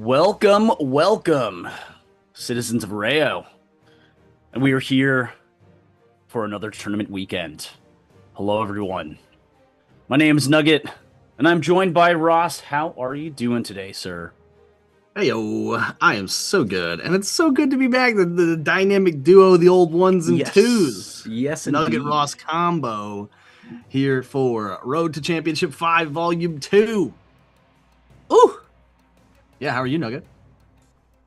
Welcome, citizens of Rayo. And we are here for another tournament weekend. Hello, everyone. My name is Nugget, and I'm joined by Ross. How are you doing today, sir? Hey, I am so good. And it's so good to be back. The dynamic duo, the old ones and twos. Yes, Nugget indeed. Ross combo here for Road to Championship 5, Volume 2. Ooh. Yeah, how are you, Nugget?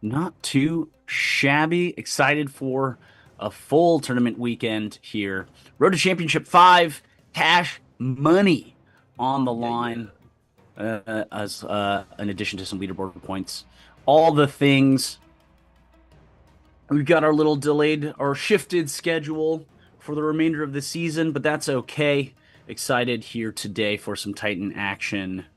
Not too shabby. Excited for a full tournament weekend here. Road to Championship 5, cash money on the line, as in addition to some leaderboard points. All the things. We've got our little delayed or shifted schedule for the remainder of the season, but that's okay. Excited here today for some Titan action.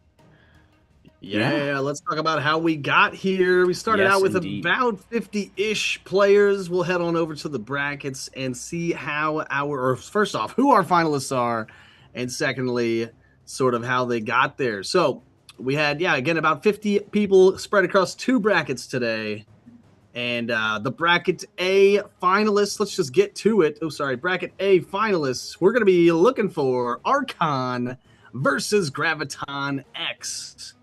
Yeah, let's talk about how we got here. We started out with indeed. about 50-ish players. We'll head on over to the brackets and see first off, who our finalists are, and secondly, sort of how they got there. So we had, again, about 50 people spread across two brackets today. And the bracket A finalists, let's just get to it. Bracket A finalists, we're going to be looking for Archon versus Graviton X.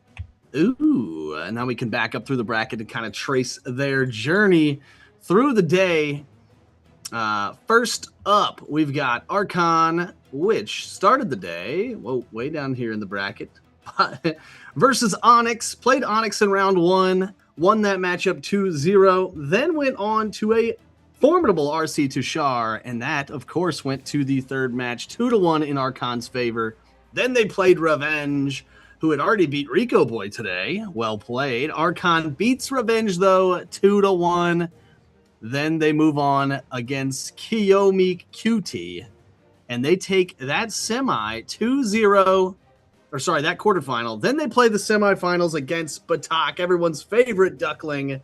Ooh, and now we can back up through the bracket to kind of trace their journey through the day. First up, we've got Archon, which started the day, way down here in the bracket, versus Onyx. Played Onyx in round 1, won that matchup 2-0, then went on to a formidable RC Tushar, and that, of course, went to the third match, 2-1 in Archon's favor. Then they played Revenge, who had already beat Rico Boy today. Well played. Archon beats Revenge, though, 2-1. Then they move on against Kiyomi Cutie, and they take that semi 2-0, that quarterfinal. Then they play the semifinals against Batak, everyone's favorite duckling.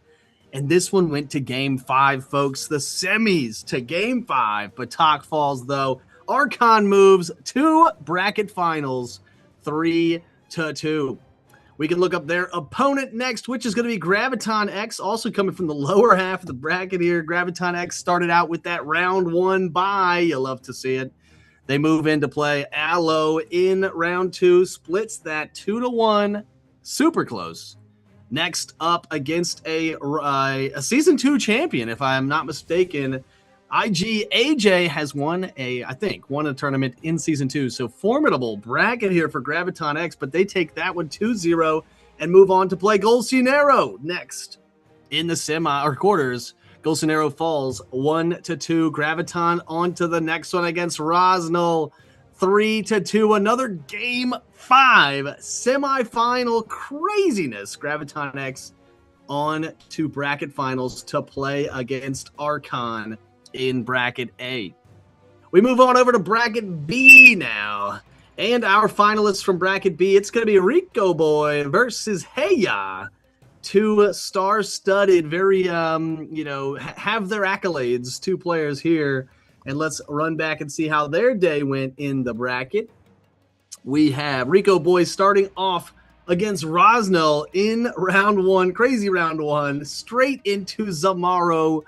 And this one went to game 5, folks. The semis to game 5. Batak falls, though. Archon moves to bracket finals 3-2. We can look up their opponent next, which is going to be Graviton X, also coming from the lower half of the bracket here. Graviton X started out with that round 1 bye. You love to see it. They move in to play Aloe in round 2, splits that 2-1, super close. Next up against a season 2 champion, if I'm not mistaken, IG AJ has won a tournament in season 2. So formidable bracket here for Graviton X, but they take that one 2-0 and move on to play Golcinero next in the quarters. Golcinero falls 1-2. Graviton on to the next one against Rosnell 3-2. Another game 5 semifinal craziness. Graviton X on to bracket finals to play against Archon in bracket A. We move on over to bracket B now. And our finalists from bracket B, it's going to be Rico Boy versus Heya. Two star-studded, very, have their accolades, two players here. And let's run back and see how their day went in the bracket. We have Rico Boy starting off against Rosnell in round 1, crazy round 1, straight into Zamaro,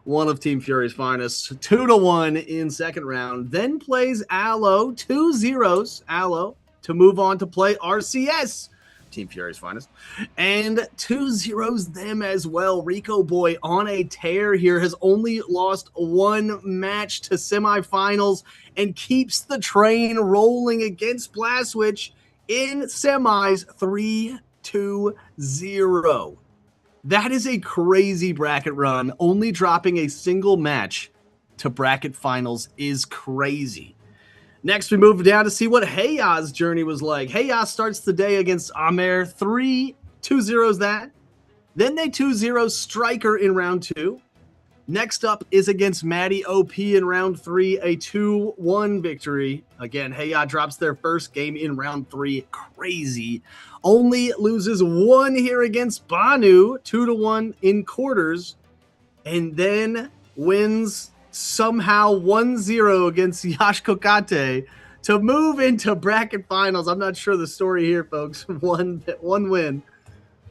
one of Team Fury's finest, 2-1 in second round. Then plays Aloe, 2-0s, Aloe, to move on to play RCS, Team Fury's finest, and 2-0s them as well. Rico Boy on a tear here, has only lost one match to semifinals and keeps the train rolling against Blastwitch in semis 3-2-0. That is a crazy bracket run. Only dropping a single match to bracket finals is crazy. Next, we move down to see what Heya's journey was like. Heya starts the day against Amer, 2-0s that. Then they 2-0 Striker in round 2. Next up is against Maddie OP in round 3, a 2-1 victory. Again, Heya drops their first game in round 3. Crazy. Only loses one here against Banu, 2-1 in quarters. And then wins somehow 1-0 against Yash Kokate to move into bracket finals. I'm not sure the story here, folks. One win.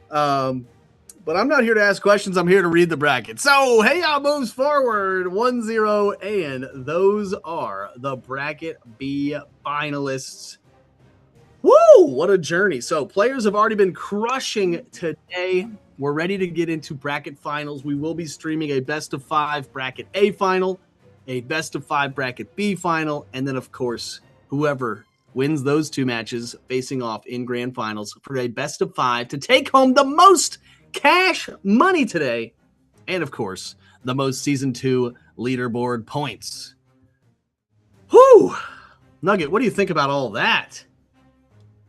But But I'm not here to ask questions. I'm here to read the bracket. So, hey, y'all moves forward 1-0, and those are the bracket B finalists. Woo! What a journey. So, players have already been crushing today. We're ready to get into bracket finals. We will be streaming a best of 5 bracket A final, a best of 5 bracket B final, and then, of course, whoever wins those 2 matches facing off in grand finals for a best of 5 to take home the most cash money today, and of course, the most season 2 leaderboard points. Whew! Nugget, what do you think about all that?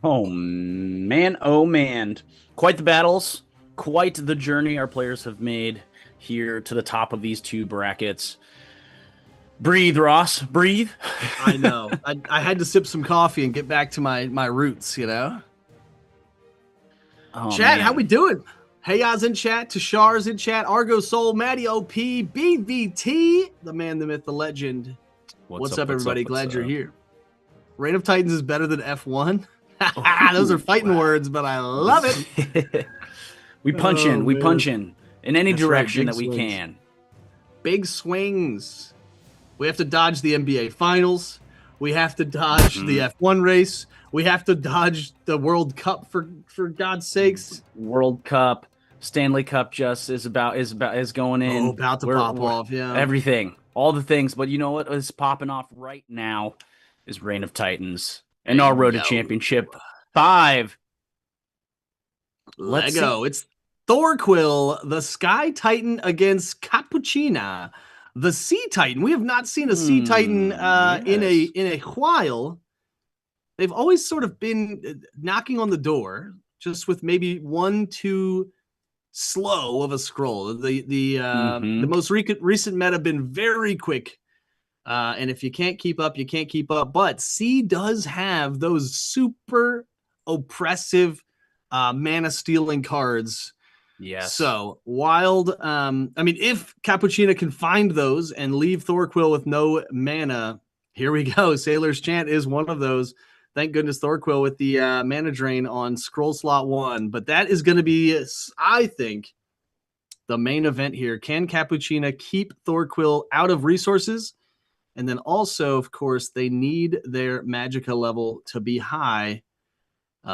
Oh man, oh man. Quite the battles, quite the journey our players have made here to the top of these 2 brackets. Breathe, Ross, breathe. I know. I had to sip some coffee and get back to my roots, you know? Oh, Chat, man. how we doing? Hayaz in chat, Tashar's in chat, Argo Soul, Matty OP, BVT, the man, the myth, the legend. What's up, everybody? Glad you're here. Reign of Titans is better than F1. Those are fighting words, but I love it. We punch in any That's direction right, that we swings. can. Big swings. We have to dodge the NBA Finals. We have to dodge the F1 race. We have to dodge the World Cup for God's sakes. World Cup, Stanley Cup just is going in. About to pop off, yeah. Everything, all the things. But you know what is popping off right now is Reign of Titans and our road to championship 5. Let's go. It's Thorquill, the Sky Titan against Cappuccina, the Sea Titan. We have not seen a Sea Titan in a while. They've always sort of been knocking on the door, just with maybe 1 too slow of a scroll. The most recent meta been very quick, and if you can't keep up, you can't keep up. But C does have those super oppressive mana stealing cards. Yes. So wild. I mean, if Cappuccina can find those and leave Thorquill with no mana, here we go. Sailor's Chant is one of those. Thank goodness Thorquill with the mana drain on scroll slot 1. But that is going to be, I think, the main event here. Can Cappuccina keep Thorquill out of resources? And then also, of course, they need their Magicka level to be high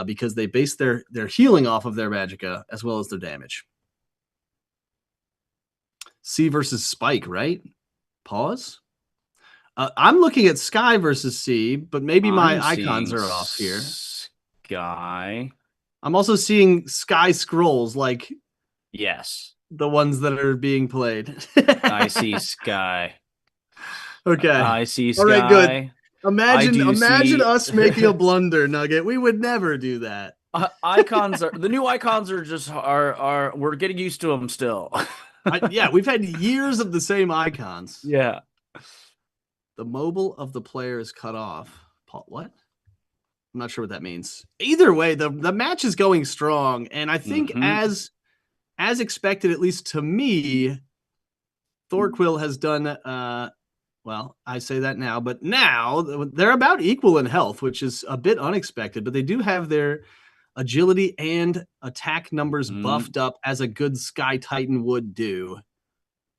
because they base their healing off of their Magicka as well as their damage. C versus Spike, right? Pause. I'm looking at Sky versus C, but maybe my icons are off here. Sky. I'm also seeing Sky scrolls, like yes, the ones that are being played. I see Sky. Okay, I see Sky. All right, good. Imagine us making a blunder, Nugget. We would never do that. Icons are the new icons are just are we're getting used to them still. Yeah, we've had years of the same icons. Yeah. The mobile of the player is cut off. What? I'm not sure what that means. Either way, the match is going strong, and I think as expected, at least to me, Thorquill has done well, I say that now, but now they're about equal in health, which is a bit unexpected, but they do have their agility and attack numbers buffed up as a good Sky Titan would do.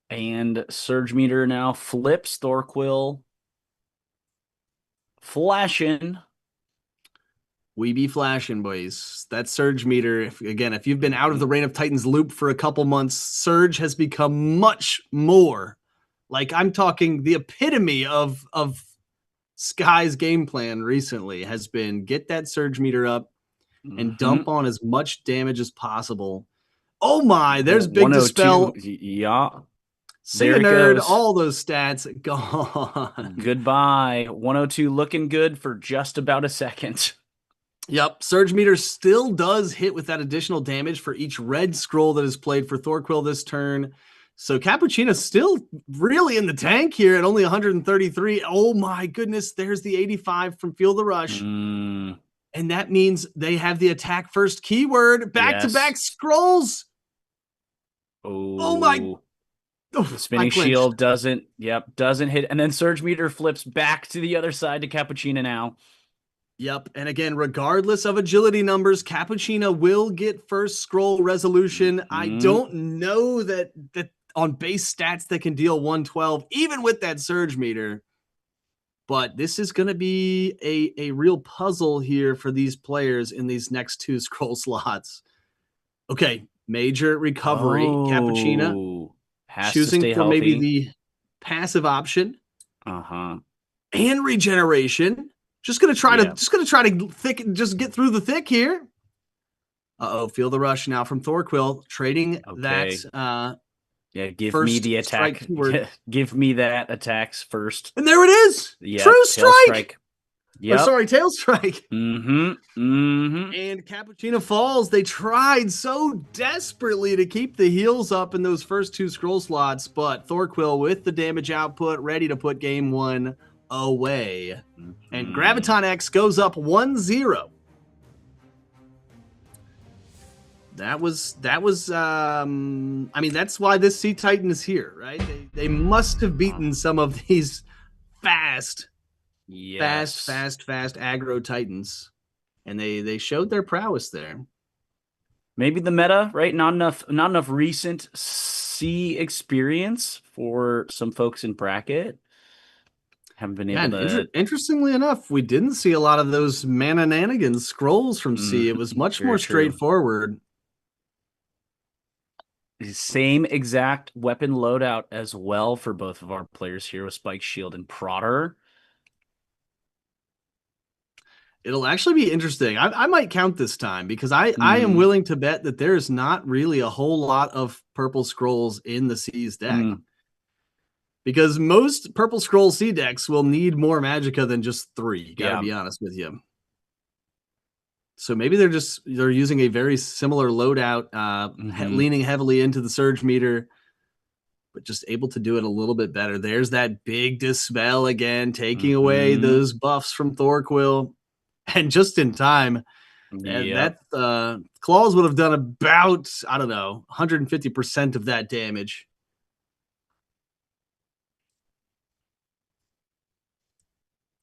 And Surge Meter now flips Thorquill. Flashing. We be flashing, boys. That Surge Meter, if you've been out of the Reign of Titans loop for a couple months, Surge has become much more. Like, I'm talking the epitome of Sky's game plan recently has been get that Surge Meter up and dump on as much damage as possible. Oh my, there's Big Dispel. Yeah. See a nerd, all those stats gone. Goodbye. 102 looking good for just about a second. Yep. Surge Meter still does hit with that additional damage for each red scroll that is played for Thorquill this turn. So Cappuccina's still really in the tank here at only 133. Oh my goodness. There's the 85 from Feel the Rush. And that means they have the attack first keyword. Back-to-back scrolls. Oh my. The spinning shield doesn't hit. And then Surge Meter flips back to the other side to Cappuccina now. Yep. And again, regardless of agility numbers, Cappuccino will get first scroll resolution. I don't know that on base stats that can deal 112, even with that surge meter. But this is going to be a real puzzle here for these players in these next 2 scroll slots. Okay, major recovery. Cappuccino Has to choosing stay for maybe healthy. the passive option. Uh-huh. And regeneration. Just gonna try to get through the thick here. Feel the rush now from Thorquil, trading that give me first the attack. Give me that attacks first. And there it is. Yep, True strike. Yep. Or sorry, tail strike. And Cappuccino falls. They tried so desperately to keep the heals up in those first 2 scroll slots, but Thorquil with the damage output, ready to put game 1 away. And Graviton X goes up 1-0. That was I mean, that's why this Sea Titan is here, right? They must have beaten some of these fast aggro Titans. And they showed their prowess there. Maybe the meta, right? Not enough recent C experience for some folks in bracket. Haven't been able to. Interestingly enough, we didn't see a lot of those Manananigans scrolls from C. It was much more straightforward. Same exact weapon loadout as well for both of our players here with Spike Shield and Prodder. It'll actually be interesting. I might count this time because I am willing to bet that there's not really a whole lot of purple scrolls in the C's deck. Because most purple scroll C decks will need more Magicka than just 3. Gotta be honest with you. So maybe they're using a very similar loadout, leaning heavily into the surge meter, but just able to do it a little bit better. There's that big Dispel again, taking away those buffs from Thorquil. And just in time, that Claws would have done about, I don't know, 150% of that damage.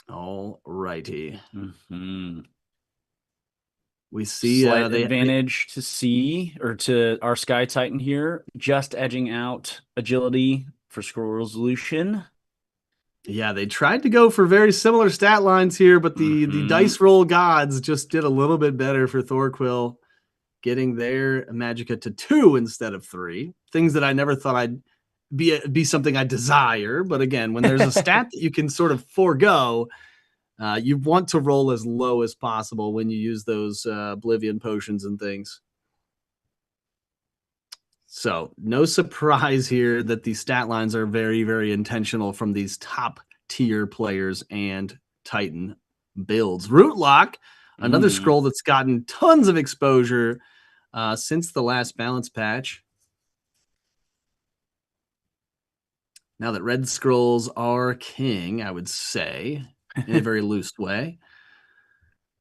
All righty. We see slight advantage to C or to our Sky Titan here, just edging out agility for scroll resolution. Yeah, they tried to go for very similar stat lines here, but the dice roll gods just did a little bit better for Thorquil, getting their Magicka to 2 instead of 3. Things that I never thought I'd be something I desire. But again, when there's a stat that you can sort of forego, you want to roll as low as possible when you use those Oblivion potions and things. So no surprise here that the stat lines are very, very intentional from these top tier players and Titan builds. Rootlock, another scroll that's gotten tons of exposure since the last balance patch. Now that red scrolls are king, I would say, in a very loose way.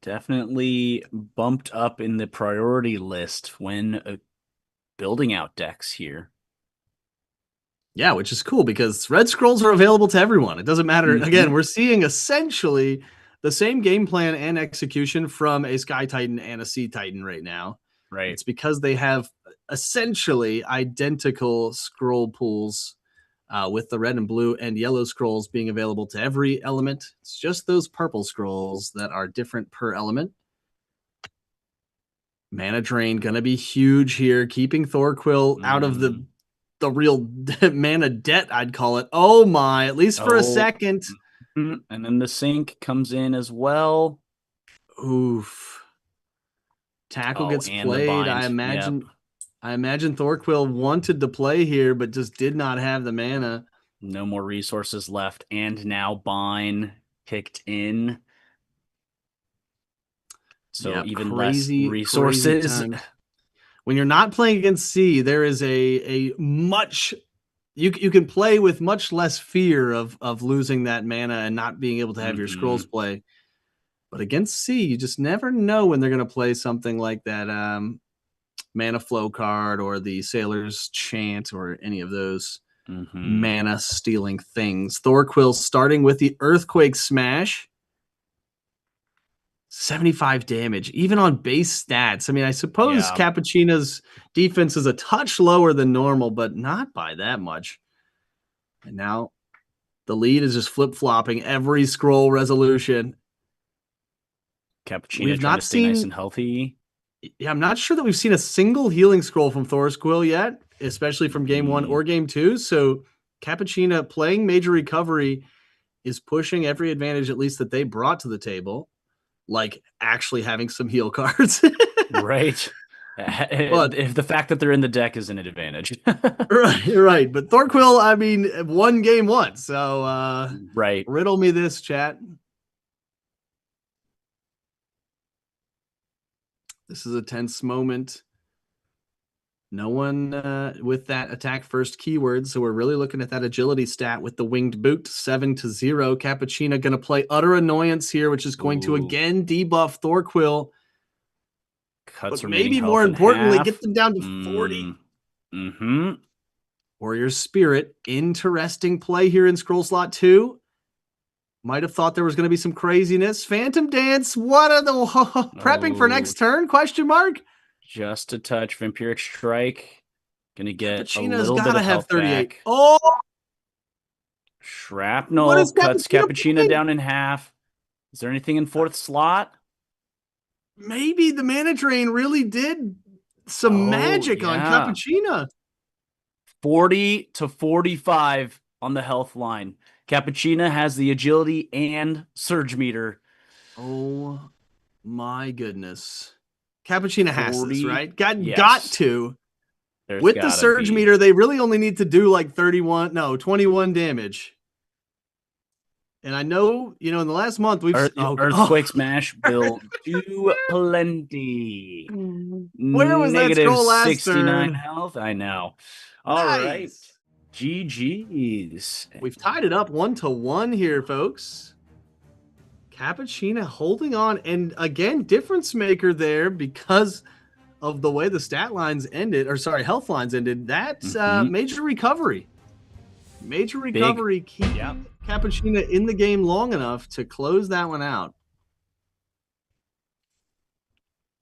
Definitely bumped up in the priority list when building out decks here. Yeah, which is cool because red scrolls are available to everyone. It doesn't matter. Again, we're seeing essentially the same game plan and execution from a Sky Titan and a Sea Titan right now. Right. It's because they have essentially identical scroll pools with the red and blue and yellow scrolls being available to every element. It's just those purple scrolls that are different per element. Mana drain going to be huge here, keeping Thorquil out of the real mana debt, I'd call it. Oh my, at least for a second. And then the sink comes in as well. Oof. Tackle gets played. I imagine Thorquil wanted to play here, but just did not have the mana. No more resources left. And now Bind kicked in. So even less resources. When you're not playing against C, there is a much you can play with much less fear of losing that mana and not being able to have your scrolls play. But against C, you just never know when they're going to play something like that mana flow card or the Sailor's Chant or any of those mana stealing things. Thorquil starting with the Earthquake Smash. 75 damage, even on base stats. I mean, I suppose Yeah. Cappuccina's defense is a touch lower than normal, but not by that much. And now the lead is just flip-flopping every scroll resolution. Cappuccino We've trying to not stay nice seen. and healthy. Yeah, I'm not sure that we've seen a single healing scroll from Thorquil yet, especially from game 1 or game 2. So Cappuccina playing Major Recovery is pushing every advantage, at least that they brought to the table, like actually having some heal cards. Right. But If the fact that they're in the deck is an advantage. right. But Thorquil, I mean, won game 1. So Right. riddle me this, chat. This is a tense moment. No one with that attack first keyword, so we're really looking at that agility stat with the winged boot, 7-0. Cappuccina going to play Utter Annoyance here, which is going to again debuff Thorquil. Cuts But remaining maybe health more in importantly, half. get them down to 40. Mm-hmm. Warrior Spirit, interesting play here in scroll slot 2. Might have thought there was going to be some craziness. Phantom Dance, what are the prepping for next turn? Question mark. Just a touch. Vampiric Strike. Gonna get a Cappuccina's little bit of health 38. back. Oh, Shrapnel cuts Cappuccina playing? down in half. Is there anything in fourth slot? Maybe the Mana Drain really did some magic on Cappuccina. 40-45 on the health line. Cappuccina has the agility and surge meter. Oh my goodness. Cappuccina has this, right? Got to. With the surge meter, they really only need to do like 21 damage. And I know, in the last month we've Earthquake Smash will do plenty. Where was that scroll last 69 turn? health. I know. All right. GG's. We've tied it up 1-1 here, folks. Cappuccina holding on, and again, difference maker there because of the way the stat lines ended, or sorry, health lines ended. That's Major Recovery. Major Recovery keeping Cappuccina in the game long enough to close that one out.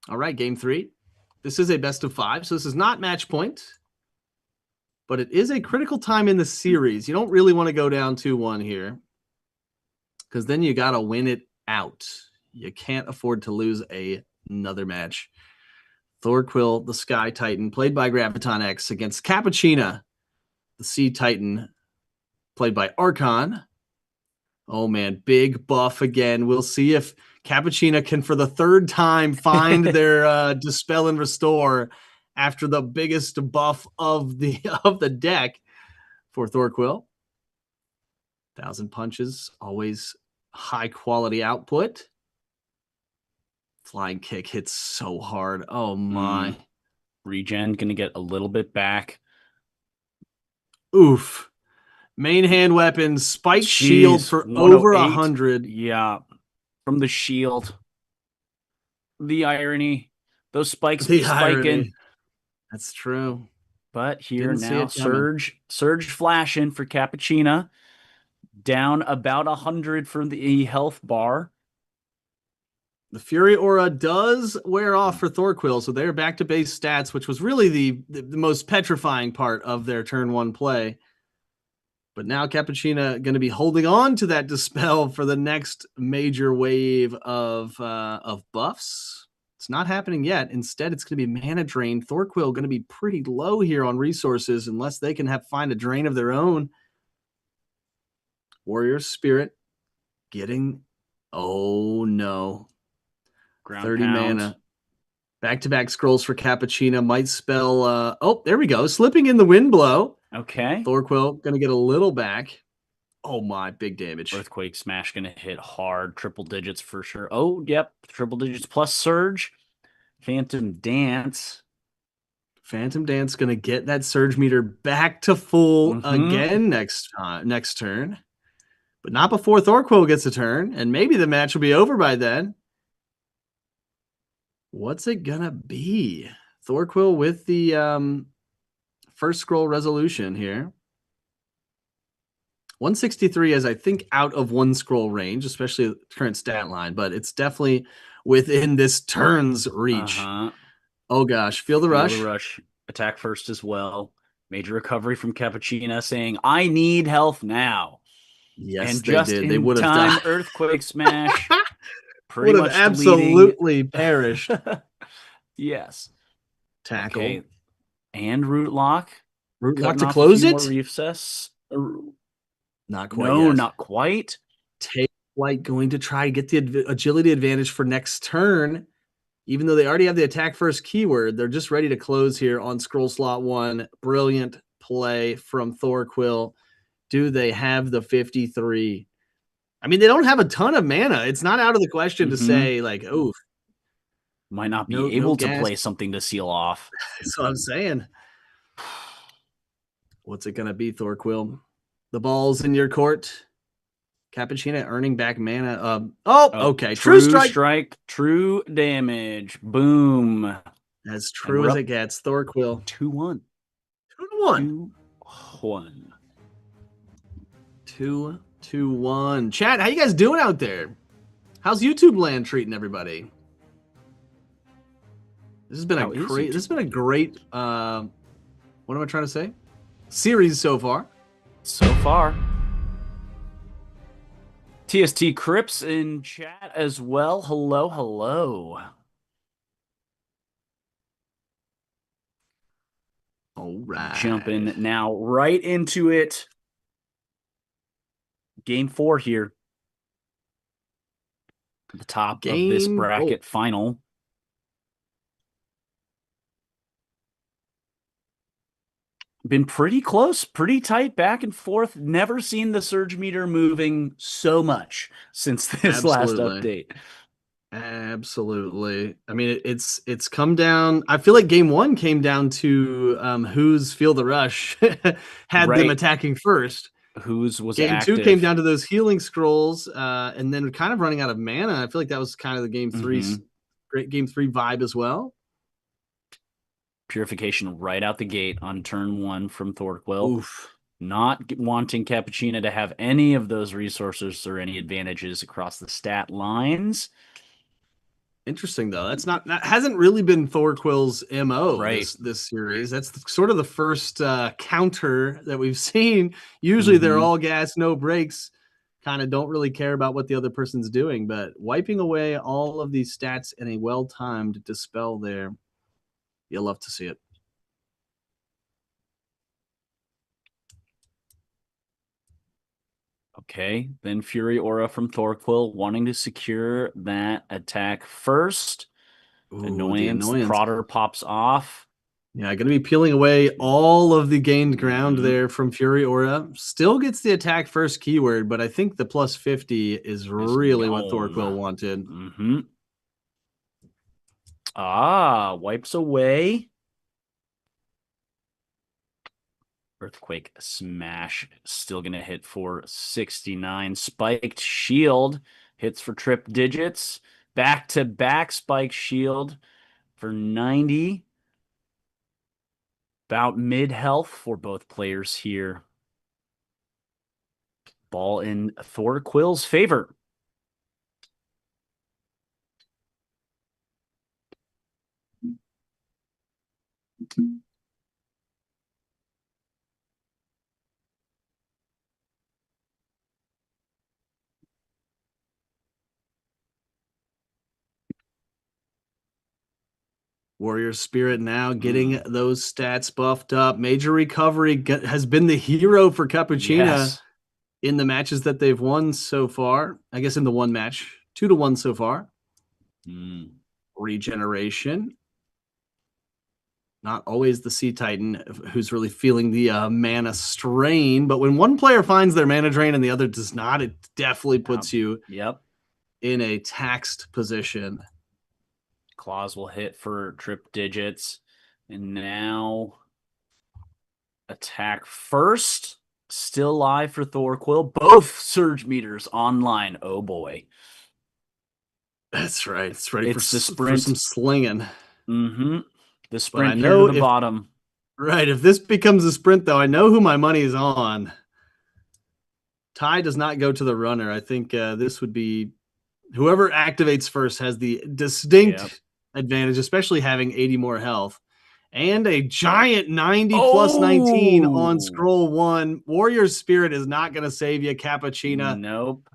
All right, game 3. This is a best of 5, so this is not match point, but it is a critical time in the series. You don't really want to go down 2-1 here because then you got to win it out. You can't afford to lose another match. Thorquil, the Sky Titan, played by Graviton X, against Cappuccina, the Sea Titan, played by Archon. Oh, man, big buff again. We'll see if Cappuccina can, for the third time, find their Dispel and Restore after the biggest buff of the deck for Thorquil. 1,000 punches, always high-quality output. Flying Kick hits so hard. Oh, my. Regen going to get a little bit back. Oof. Main hand weapon, Spike Shield for over 100. Yeah. From the shield. The irony. Those spikes be spiking. That's true. But here now, Surge flashing for Cappuccina. Down about 100 from the health bar. The Fury Aura does wear off for Thorquil, so they're back to base stats, which was really the most petrifying part of their turn 1 play. But now Cappuccina going to be holding on to that Dispel for the next major wave of buffs. It's not happening yet. Instead, it's going to be Mana Drain. Thorquil going to be pretty low here on resources unless they can find a drain of their own. Warrior Spirit getting, oh no, Ground 30 pound. mana. Back-to-back scrolls for Cappuccina might spell, oh, there we go. Slipping in the Wind Blow. Okay. Thorquil going to get a little back. Oh my, big damage. Earthquake Smash going to hit hard. Triple digits for sure. Oh, yep. Triple digits plus Surge. Phantom Dance. Phantom Dance going to get that Surge meter back to full again next turn. But not before Thorquil gets a turn. And maybe the match will be over by then. What's it going to be? Thorquil with the first scroll resolution here. 163 is, I think, out of one scroll range, especially the current stat line, but it's definitely within this turn's reach. Uh-huh. Oh gosh, feel the rush. Feel the rush. Attack first as well. Major recovery from Cappuccina saying, I need health now. Yes, And they just did. They in would have time, died. Earthquake Smash. Pretty Would have much absolutely perished. Yes. Tackle. Okay. And Root Lock. Root Lock Cutting to off close a few it? more recess. Not quite No, yet. not quite. Take White going to try to get the agility advantage for next turn. Even though they already have the attack first keyword, they're just ready to close here on scroll slot 1. Brilliant play from Thorquill. Do they have the 53? I mean, they don't have a ton of mana. It's not out of the question to say, like, oh, might not be no able to gas. play something to seal off. That's what I'm saying. What's it going to be, Thorquill? The ball's in your court. Cappuccina earning back mana. Okay. True strike. True damage. Boom. As true as it gets. Thorquill. 2-1. 2-1. 2-1. 2-1. Chat, how you guys doing out there? How's YouTube land treating everybody? This has been a great what am I trying to say? Series so far. TST Crips in chat as well. Hello. All right. Jumping now right into it. Game 4 here. At the top of this bracket final. Been pretty close, pretty tight, back and forth. Never seen the surge meter moving so much since this last update. Absolutely. I mean, it's come down. I feel like game 1 came down to who's Feel the Rush had them attacking first. Whose was game active. 2 came down to those healing scrolls, and then kind of running out of mana. I feel like that was kind of the game 3's great game 3 vibe as well. Purification right out the gate on turn 1 from Thorquill. Oof. Not wanting Cappuccina to have any of those resources or any advantages across the stat lines. Interesting though. That hasn't really been Thorquill's MO this series. That's sort of the first counter that we've seen. Usually they're all gas, no breaks. Kind of don't really care about what the other person's doing, but wiping away all of these stats in a well-timed dispel there. You'll love to see it. Okay, then Fury Aura from Thorquill wanting to secure that attack first. Ooh, annoyance. Prodder pops off. Yeah, going to be peeling away all of the gained ground there from Fury Aura. Still gets the attack first keyword, but I think the plus 50 is really what Thorquill wanted. Wipes away. Earthquake Smash still going to hit for 69. Spiked Shield hits for trip digits. Back-to-back Spiked Shield for 90. About mid-health for both players here. Ball in Thorquill's favor. Warrior Spirit now getting those stats buffed up. Major recovery has been the hero for Cappuccina in the matches that they've won so far. I guess in the one match, 2-1 so far. Regeneration. Not always the Sea Titan who's really feeling the mana strain, but when one player finds their mana drain and the other does not, it definitely puts you in a taxed position. Claws will hit for trip digits. And now attack first. Still live for Thorquill. Both surge meters online. Oh boy. That's right. It's ready for some slinging. The sprint here to the bottom. Right. If this becomes a sprint, though, I know who my money is on. Ty does not go to the runner. I think this would be Whoever activates first has the distinct advantage, especially having 80 more health. And a giant 90 plus 19 on scroll 1. Warrior Spirit is not going to save you, Cappuccina. Nope.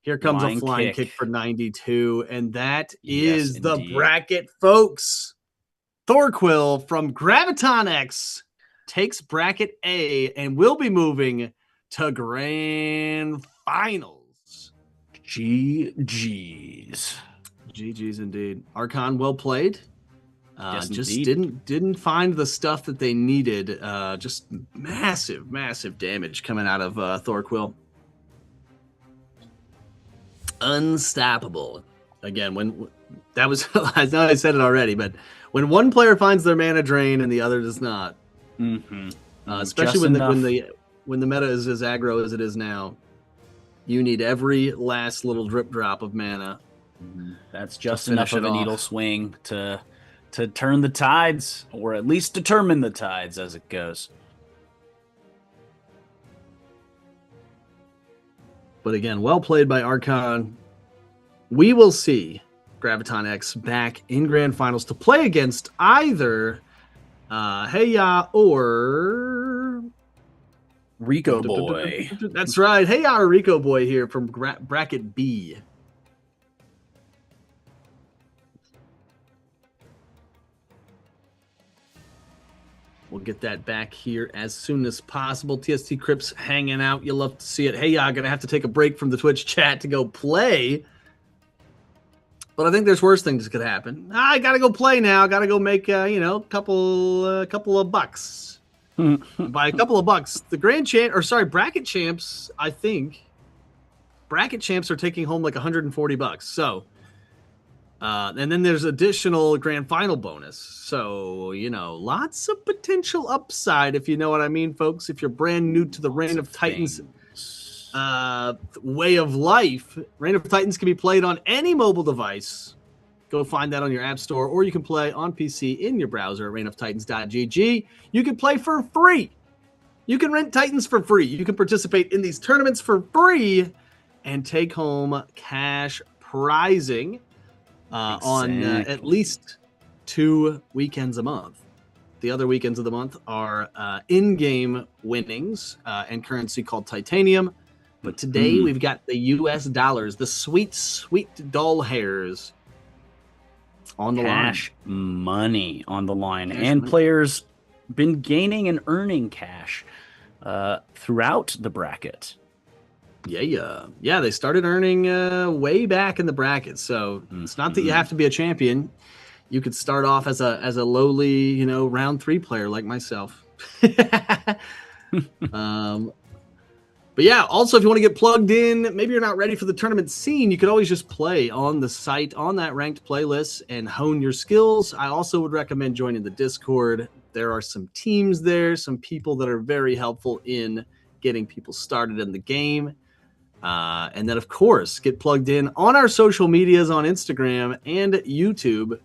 Here comes a flying kick for 92. And that is the bracket, folks. Thorquill from Graviton X takes bracket A and will be moving to grand finals. GG's. GG's indeed. Archon, well played. Yes, just indeed. didn't find the stuff that they needed. Just massive damage coming out of Thorquill. Unstoppable. Again, when that was I know I said it already, but when one player finds their mana drain and the other does not, especially when the meta is as aggro as it is now, you need every last little drip drop of mana. That's just enough of a needle swing to turn the tides, or at least determine the tides as it goes. But again, well played by Archon. We will see Graviton X back in grand finals to play against either Heya or Rico Boy. That's right. Heya or Rico Boy here from bracket B. We'll get that back here as soon as possible. TST Crips hanging out. You love to see it. Hey, y'all going to have to take a break from the Twitch chat to go play. But I think there's worse things that could happen. I got to go play now. Got to go make, a couple of bucks. By a couple of bucks, the bracket champs, I think, bracket champs are taking home like $140. So, and then there's additional grand final bonus. So, lots of potential upside, if you know what I mean, folks. If you're brand new to the Reign of Titans way of life, Reign of Titans can be played on any mobile device. Go find that on your app store, or you can play on PC in your browser at reignoftitans.gg. You can play for free. You can rent Titans for free. You can participate in these tournaments for free and take home cash prizing. On at least 2 weekends a month. The other weekends of the month are in-game winnings and currency called Titanium. But today we've got the US dollars, the sweet, sweet doll hairs on the cash money on the line. And players been gaining and earning cash throughout the bracket. Yeah. They started earning way back in the bracket, so it's not that you have to be a champion. You could start off as a lowly, round 3 player like myself. But yeah, also if you want to get plugged in, maybe you're not ready for the tournament scene, you could always just play on the site on that ranked playlist and hone your skills. I also would recommend joining the Discord. There are some teams there, some people that are very helpful in getting people started in the game. And then, of course, get plugged in on our social medias on Instagram and YouTube.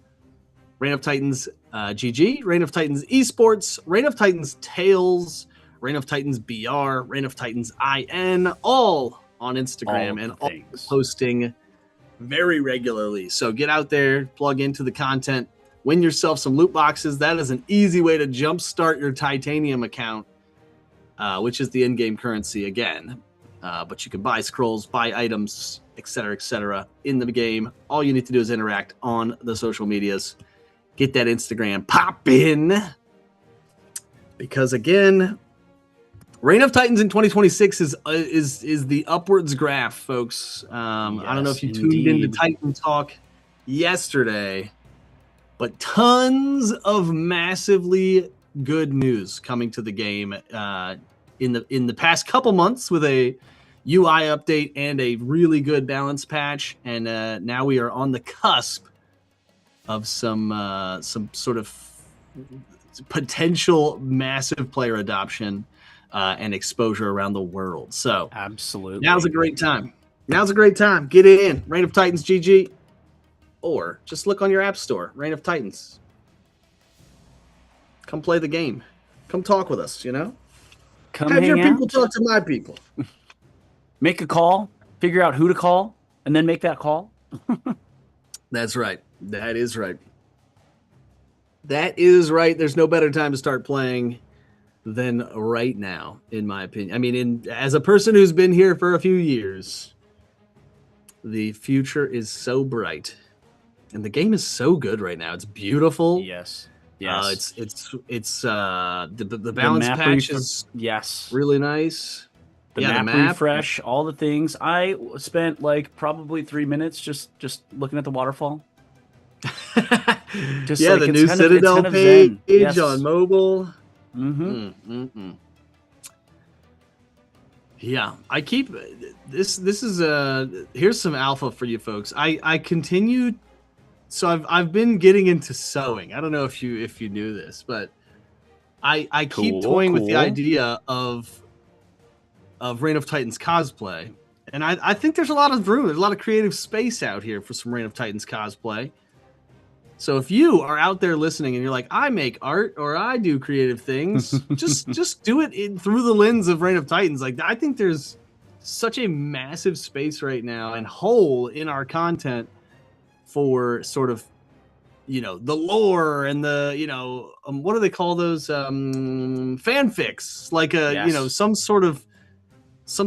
Reign of Titans GG, Reign of Titans Esports, Reign of Titans Tales, Reign of Titans BR, Reign of Titans IN, all on Instagram and all posting very regularly. So get out there, plug into the content, win yourself some loot boxes. That is an easy way to jumpstart your Titanium account, which is the in-game currency again. But you can buy scrolls, buy items, etc., in the game. All you need to do is interact on the social medias. Get that Instagram poppin'. Because again, Reign of Titans in 2026 is the upwards graph, folks. I don't know if you tuned into Titan Talk yesterday, but tons of massively good news coming to the game in the past couple months with a UI update and a really good balance patch, and now we are on the cusp of some sort of potential massive player adoption and exposure around the world. So absolutely, now's a great time. Get it in. Reign of Titans GG, or just look on your app store. Reign of Titans. Come play the game. Come talk with us. Come have your hang people out. Talk to my people. Make a call. Figure out who to call, and then make that call. That's right. That is right. That is right. There's no better time to start playing than right now, in my opinion. I mean, as a person who's been here for a few years, the future is so bright, and the game is so good right now. It's beautiful. Yes. Yes. The balance patch is yes. really nice. The map refresh, all the things. I spent like probably 3 minutes just looking at the waterfall. Just yeah, like, the new Citadel page yes. on mobile. Mm-hmm. Yeah, I keep this. This is here's some alpha for you folks. I continue. So I've been getting into sewing. I don't know if you knew this, but I keep toying with the idea of Reign of Titans cosplay, and I think there's a lot of room. There's a lot of creative space out here for some Reign of Titans cosplay. So if you are out there listening and you're like, I make art or I do creative things, just do it through the lens of Reign of Titans. Like, I think there's such a massive space right now and hole in our content for sort of, the lore and the, what do they call those fanfics? Like yes. Some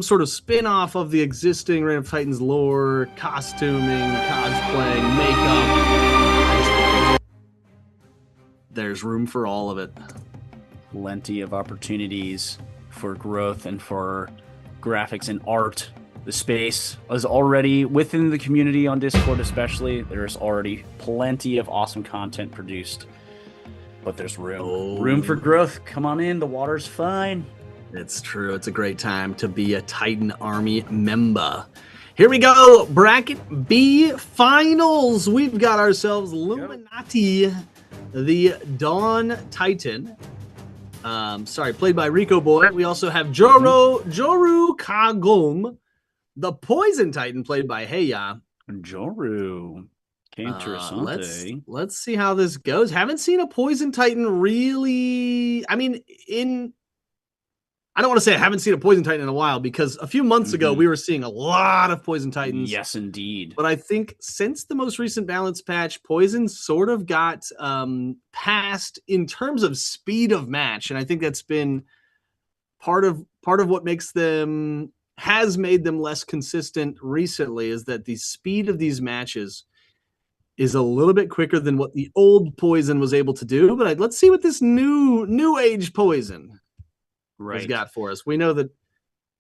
sort of spin-off of the existing Reign of Titans lore, costuming, cosplaying, makeup. There's room for all of it. Plenty of opportunities for growth and for graphics and art. The space is already within the community on Discord, especially. There's already plenty of awesome content produced, but there's room for growth. Come on in. The water's fine. It's true. It's a great time to be a Titan Army member. Here we go. Bracket B finals. We've got ourselves Luminati, the Dawn Titan. Played by Rico Boy. We also have Joru Kagum, the Poison Titan, played by Heiya. Joru. Let's see how this goes. Haven't seen a Poison Titan really. I mean, I don't want to say I haven't seen a Poison Titan in a while, because a few months ago we were seeing a lot of Poison Titans. Yes, indeed. But I think since the most recent balance patch, Poison sort of got passed in terms of speed of match, and I think that's been part of what has made them less consistent recently, is that the speed of these matches is a little bit quicker than what the old Poison was able to do. But let's see what this new age Poison has got for us. We know that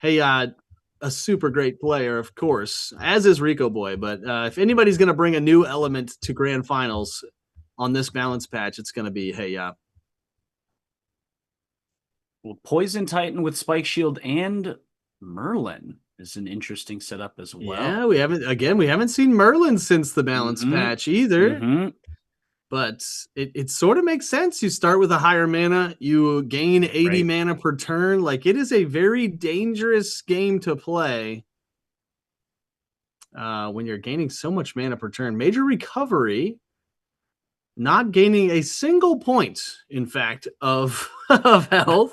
a super great player, of course, as is Rico Boy. But if anybody's going to bring a new element to Grand Finals on this balance patch, it's going to be Heiya. Well, Poison Titan with Spike Shield and Merlin is an interesting setup as well. Yeah, we haven't seen Merlin since the balance patch either. But it sort of makes sense. You start with a higher mana, you gain 80 mana per turn. Like, it is a very dangerous game to play when you're gaining so much mana per turn. Major Recovery, not gaining a single point, in fact, of health.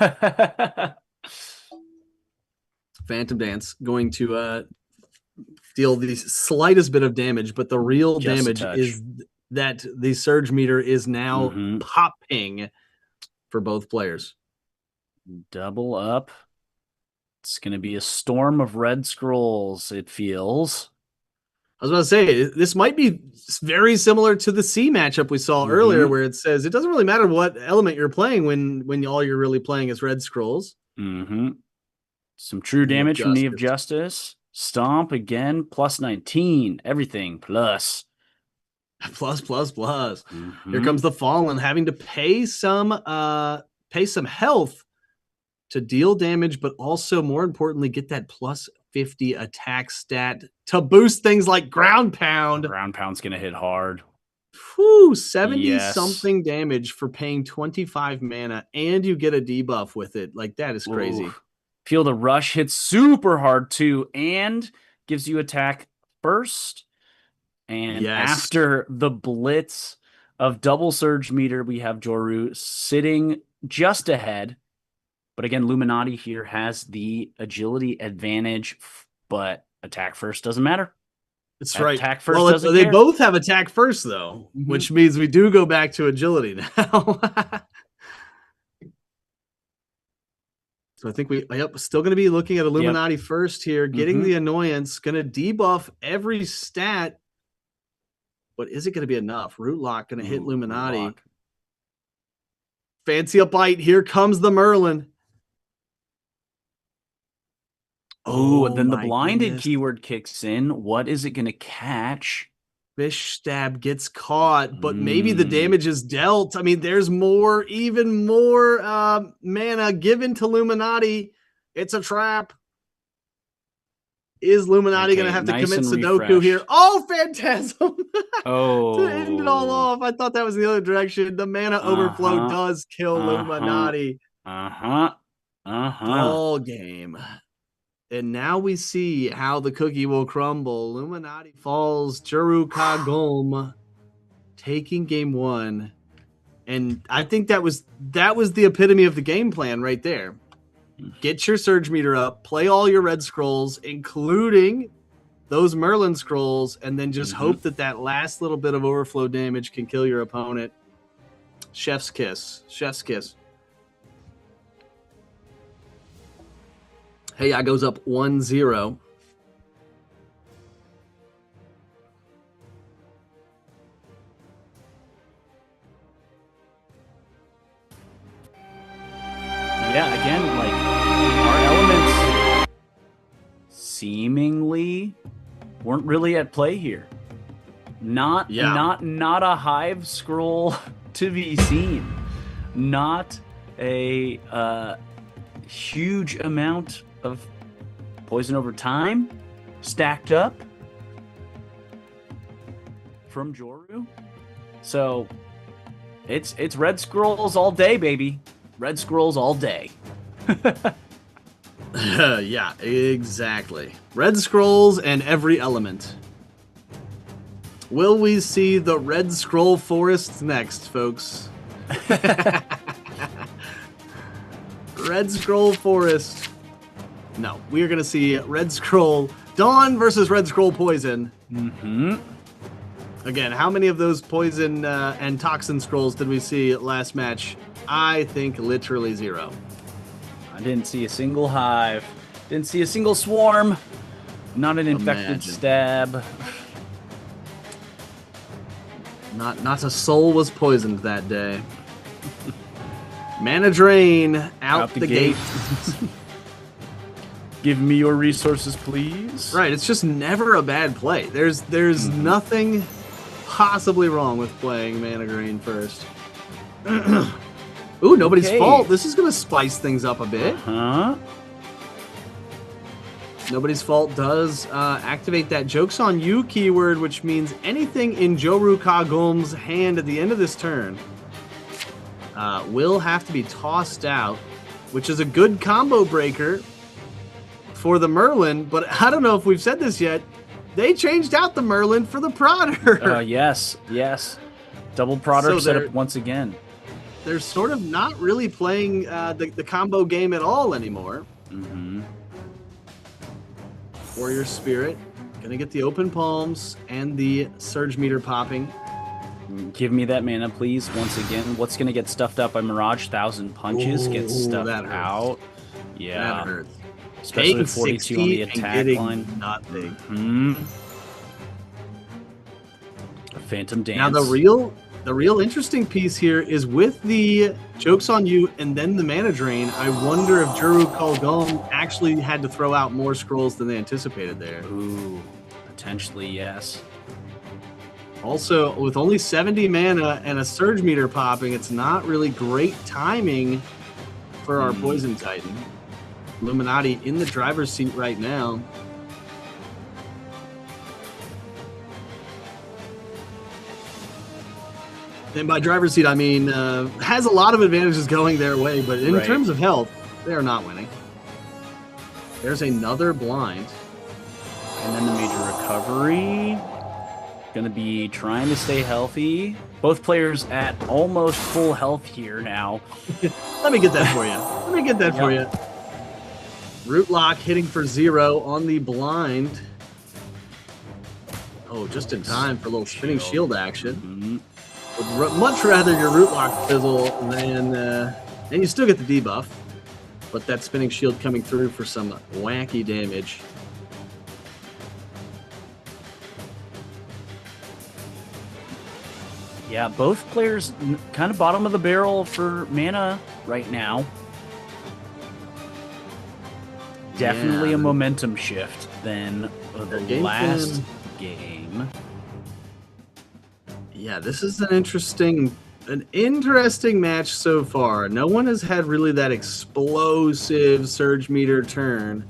Phantom Dance going to deal the slightest bit of damage, but the real damage is that the surge meter is now popping for both players. Double up. It's going to be a storm of red scrolls, it feels. I was about to say, this might be very similar to the C matchup we saw earlier, where it says it doesn't really matter what element you're playing when all you're really playing is red scrolls. Some true damage from Knee of Justice. Stomp again, plus 19. Everything plus. Plus. Here comes the Fallen, having to pay some health to deal damage, but also, more importantly, get that plus 50 attack stat to boost things like Ground Pound. Ground Pound's going to hit hard. 70-something damage for paying 25 mana, and you get a debuff with it. Like, that is crazy. Ooh. Feel the Rush hits super hard, too, and gives you attack first. And after the blitz of double surge meter, we have Joru sitting just ahead. But again, Luminati here has the agility advantage, but attack first doesn't matter. That's right. Attack first Well, doesn't they care. both have attack first, though, which means we do go back to agility now. So I think still going to be looking at Illuminati first here, getting the annoyance, going to debuff every stat. But is it going to be enough? Rootlock going to hit Illuminati. Rootlock. Fancy a bite. Here comes the Merlin. Oh, and then the blinded keyword kicks in. What is it going to catch? Fish Stab gets caught, but maybe the damage is dealt. I mean, there's more, even more mana given to Illuminati. It's a trap. Is Illuminati going to have to commit Sudoku here? Oh, Phantasm! Oh. To end it all off. I thought that was the other direction. The mana overflow does kill Illuminati. All game. And now we see how the cookie will crumble. Illuminati falls. Juru Kagome taking game one. And I think that was the epitome of the game plan right there. Get your Surge Meter up, play all your red scrolls, including those Merlin scrolls, and then just hope that last little bit of overflow damage can kill your opponent. Chef's kiss. Chef's kiss. Hey, I goes up 1-0. Yeah, again, like our elements seemingly weren't really at play here. Not a hive scroll to be seen. Not a huge amount of poison over time stacked up from Joru. So it's red scrolls all day, baby. Red scrolls all day. Yeah, exactly. Red scrolls and every element. Will we see the red scroll forests next, folks? Red scroll forest. No, we are going to see red scroll Dawn versus red scroll poison. Again, how many of those poison and toxin scrolls did we see last match? I think literally 0. I didn't see a single hive. Didn't see a single swarm. Not an infected stab. Not a soul was poisoned that day. Mana drain out the gate. Give me your resources, please. Right, it's just never a bad play. There's nothing possibly wrong with playing mana drain first. Ooh, nobody's fault. This is going to spice things up a bit. Nobody's fault does activate that Joke's on You keyword, which means anything in Juru Kagome's hand at the end of this turn will have to be tossed out, which is a good combo breaker for the Merlin. But I don't know if we've said this yet. They changed out the Merlin for the Prodder. Yes. Double Prodder setup once again. They're sort of not really playing the combo game at all anymore. Warrior Spirit, gonna get the open palms and the Surge Meter popping. Give me that mana, please. Once again, what's gonna get stuffed up by Mirage? 1,000 punches gets stuffed out. Yeah, that hurts. Especially with 42 on the attack line. Nothing. A Phantom Dance. Now the real interesting piece here is with the Joke's on You and then the mana drain. I wonder if Juru Kagome actually had to throw out more scrolls than they anticipated there. Ooh, potentially yes. Also, with only 70 mana and a Surge Meter popping, it's not really great timing for our Poison Titan. Illuminati in the driver's seat right now. And by driver's seat, I mean has a lot of advantages going their way, but in terms of health, they are not winning. There's another blind. And then the major recovery. Going to be trying to stay healthy. Both players at almost full health here now. Let me get that for you. Rootlock hitting for 0 on the blind. Oh, just in time for a little spinning shield action. Mhm. Would much rather your root lock fizzle than, and you still get the debuff, but that spinning shield coming through for some wacky damage. Yeah, both players kind of bottom of the barrel for mana right now. Definitely Yeah. a momentum shift than the game last plan. game. Yeah, this is an interesting match so far. No one has had really that explosive surge meter turn.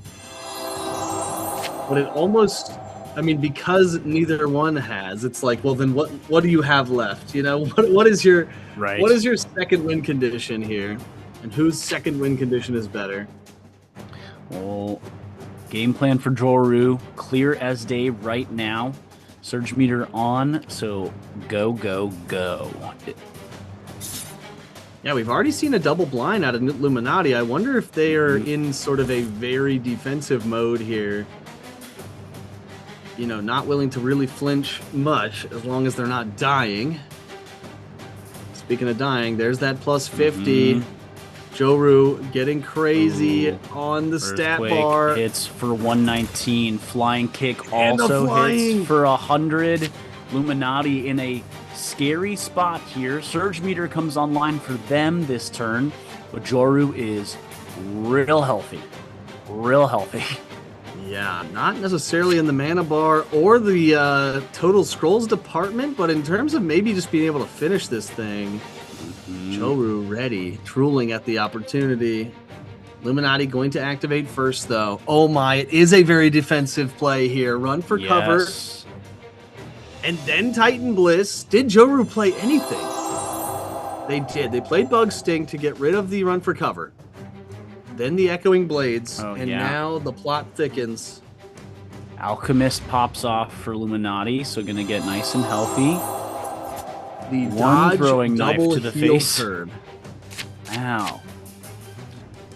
But it almost, I mean, because neither one has, it's like, well, then what do you have left? You know, what is your Right. what is your second win condition here? And whose second win condition is better? Well, game plan for Joru, clear as day right now. Surge meter on, so go, go, go. Yeah, we've already seen a double blind out of Illuminati. I wonder if they are in sort of a very defensive mode here. You know, not willing to really flinch much as long as they're not dying. Speaking of dying, there's that plus 50. Joru getting crazy on the stat Earthquake bar. hits for 119. Flying kick And the also flying. hits for 100. Illuminati in a scary spot here. Surge meter comes online for them this turn, but Joru is real healthy. Real healthy. Yeah, not necessarily in the mana bar or the total scrolls department, but in terms of maybe just being able to finish this thing, Joru ready, drooling at the opportunity. Illuminati going to activate first, though. Oh my, it is a very defensive play here. Run for cover. And then Titan Bliss. Did Joru play anything? They did. They played Bug Sting to get rid of the run for cover. Then the Echoing Blades. Now the plot thickens. Alchemist pops off for Illuminati, so gonna get nice and healthy. The One dodge throwing knife double to the heel face. turn. Wow.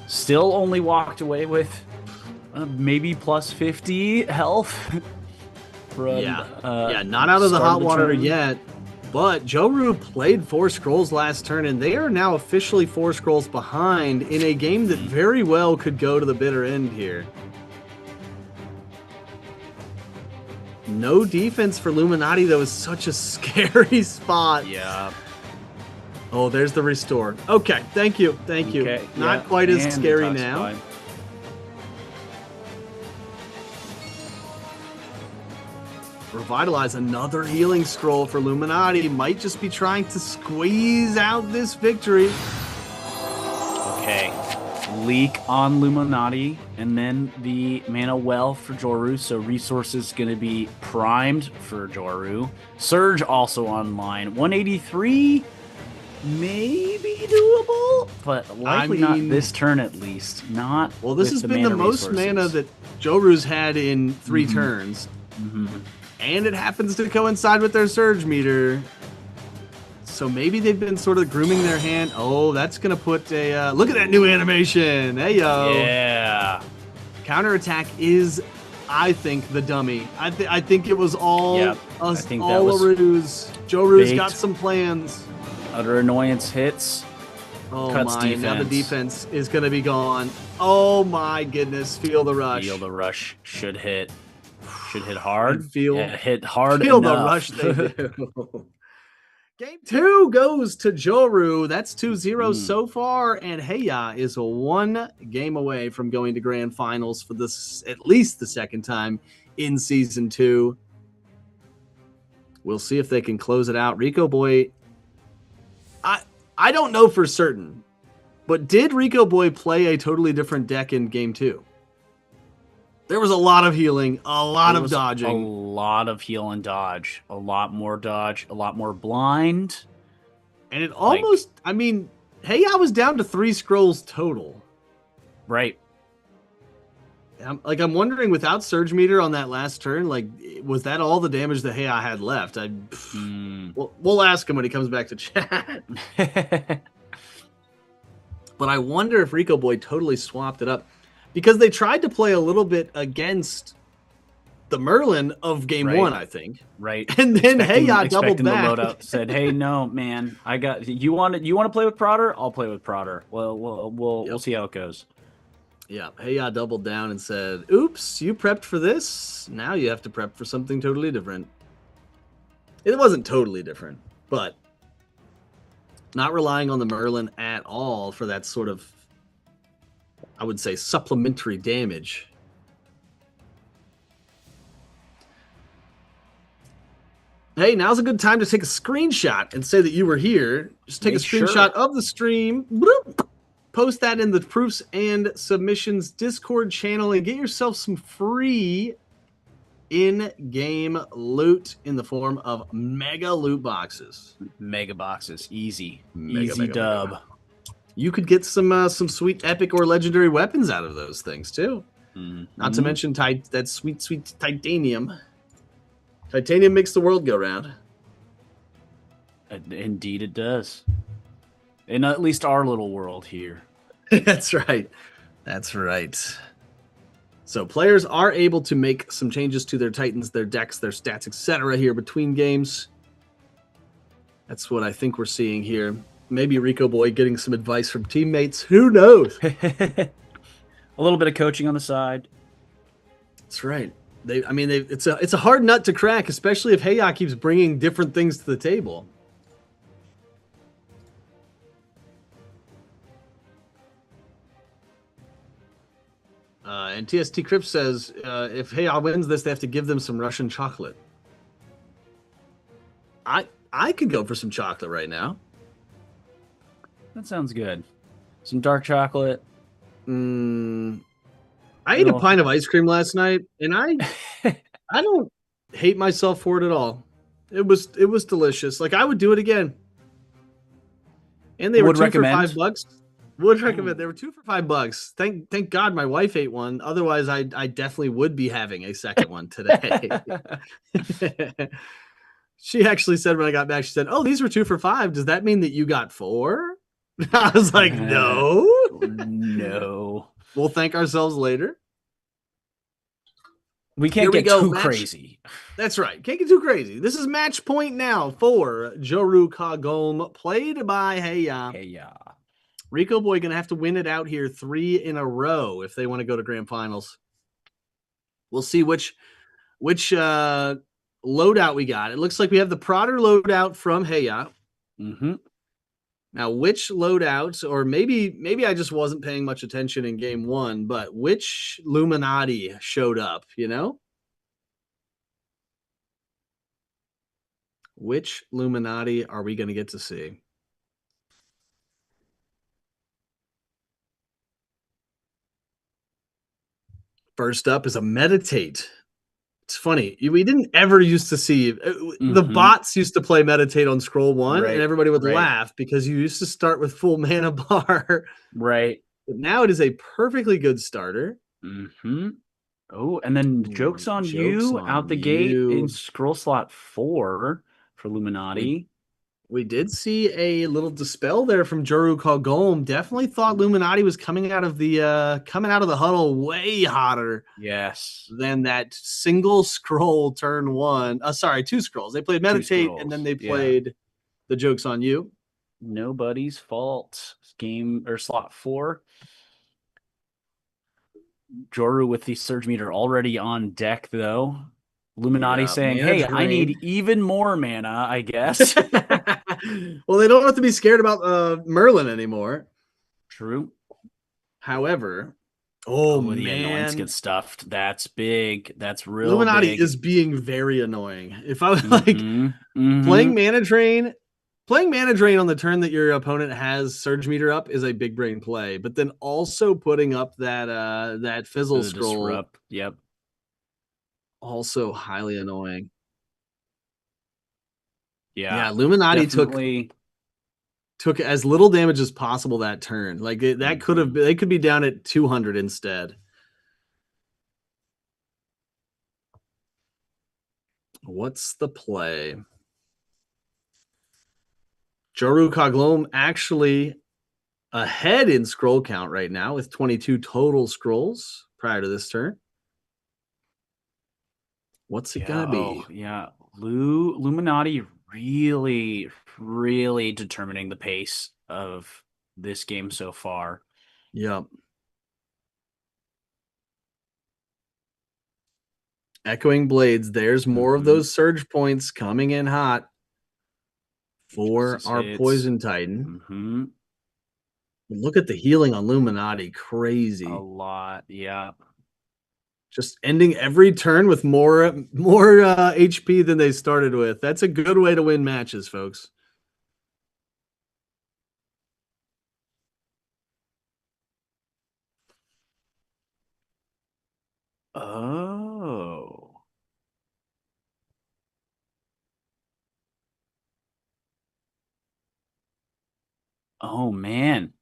Still only walked away with maybe plus 50 health. From, not out of the start hot water turn. yet. But Joru played 4 scrolls last turn, and they are now officially 4 scrolls behind in a game that very well could go to the bitter end here. No defense for Illuminati, though, is such a scary spot. Yeah. Oh, there's the restore. Okay, thank you. Thank you. Okay, Not quite as and scary Detoxify. now. Revitalize, another healing scroll for Illuminati. Might just be trying to squeeze out this victory. Okay. Leak on Illuminati, and then the mana well for Joru, so resources going to be primed for Joru. Surge also online. 183, maybe doable, but likely not this turn at least. Not well. This with has been the most resources. mana that Joru's had in 3 turns, and it happens to coincide with their surge meter. So maybe they've been sort of grooming their hand. Oh, that's gonna put a look at that new animation. Hey yo, Yeah. Counterattack is, I think, the dummy. I think it was all Yep, a I think that was ruse. Joru's baked. got some plans. Utter annoyance hits. Oh Cuts my! Now the defense. defense is gonna be gone. Oh my goodness! Feel the rush. Feel the rush should hit. Should hit hard. And feel- Yeah, hit hard Feel enough. the rush they do. Game 2 goes to Joru. That's 2-0 so far, and Heya is 1 game away from going to grand finals for this, at least the second time in season 2. We'll see if they can close it out. Rico Boy, I don't know for certain, but did Rico Boy play a totally different deck in game 2? There was a lot of healing, a lot of dodging. A lot of heal and dodge. A lot more dodge. A lot more blind. And it almost, I mean, hey, I was down to 3 scrolls total. Right. I'm wondering, without Surge Meter on that last turn, like, was that all the damage that Hey I had left? We'll ask him when he comes back to chat. But I wonder if Rico Boy totally swapped it up. Because they tried to play a little bit against the Merlin of game Right. one, I think. Right. And then Heya doubled expecting back. the loadout said, "Hey, no, man, I got you. Want to play with Prodder? I'll play with Prodder. Well, we'll see how it goes." Yeah, Heya doubled down and said, "Oops, you prepped for this. Now you have to prep for something totally different." It wasn't totally different, but not relying on the Merlin at all for that sort of, I would say, supplementary damage. Hey, now's a good time to take a screenshot and say that you were here. Just take a screenshot of the stream, bloop, post that in the proofs and submissions Discord channel, and get yourself some free in-game loot in the form of mega loot boxes. Mega boxes, easy Mega, dub. mega. You could get some sweet epic or legendary weapons out of those things too. Not to mention that sweet titanium. Titanium makes the world go round. Indeed, it does. In at least our little world here. That's right. That's right. So players are able to make some changes to their Titans, their decks, their stats, etc. here between games. That's what I think we're seeing here. Maybe Rico Boy getting some advice from teammates. Who knows? A little bit of coaching on the side. That's right. It's a hard nut to crack, especially if Heya keeps bringing different things to the table. And TST Crip says if Heya wins this, they have to give them some Russian chocolate. I could go for some chocolate right now. That sounds good. Some dark chocolate. I ate a pint of ice cream last night, and I don't hate myself for it at all. It was delicious. Like, I would do it again. And they were two for $5. Would recommend. They were $2 for $5. Thank God my wife ate one. Otherwise, I definitely would be having a second one today. She actually said when I got back, she said, "Oh, these were 2 for $5. Does that mean that you got 4?" I was like, "No, no. We'll thank ourselves later." We can't get too crazy. That's right. Can't get too crazy. This is match point now for Joru Kagome, played by Heya. Rico Boy going to have to win it out here 3 in a row if they want to go to grand finals. We'll see which loadout we got. It looks like we have the Prodder loadout from Heya. Now, which loadout, or maybe I just wasn't paying much attention in game one, but which Illuminati showed up, you know? Which Illuminati are we going to get to see? First up is a Meditate. It's funny. We didn't ever used to see the bots used to play Meditate on scroll 1, and everybody would laugh because you used to start with full mana bar. Right. But now it is a perfectly good starter. Oh, and then Jokes on You out the gate in scroll slot 4 for Illuminati. We did see a little dispel there from Joru Kagome. Definitely thought Illuminati was coming out of the huddle way hotter. Yes. Than that single scroll turn 1. 2 scrolls. They played Meditate and then they played the Jokes on You. Nobody's fault. Game or slot 4. Joru with the Surge Meter already on deck though. Illuminati saying, "Hey, I need even more mana, I guess." Well, they don't have to be scared about Merlin anymore. True. However, the annoyance gets stuffed. That's big. That's real. Illuminati is being very annoying. If I was playing Mana Drain on the turn that your opponent has Surge Meter up is a big brain play, but then also putting up that Fizzle Scroll. Disrupt. Yep. Also highly annoying. Yeah, Illuminati took as little damage as possible that turn. Like that could have they could be down at 200 instead. What's the play? Joru Kagome actually ahead in scroll count right now with 22 total scrolls prior to this turn. What's it Yeah, gonna be? yeah. Illuminati really, really determining the pace of this game so far. Yep. Echoing Blades. There's more of those surge points coming in hot for Justice our hits. Poison Titan. Mm-hmm. Look at the healing on Illuminati. Crazy. A lot, yeah. Just ending every turn with more HP than they started with. That's a good way to win matches, folks. Oh. Oh man.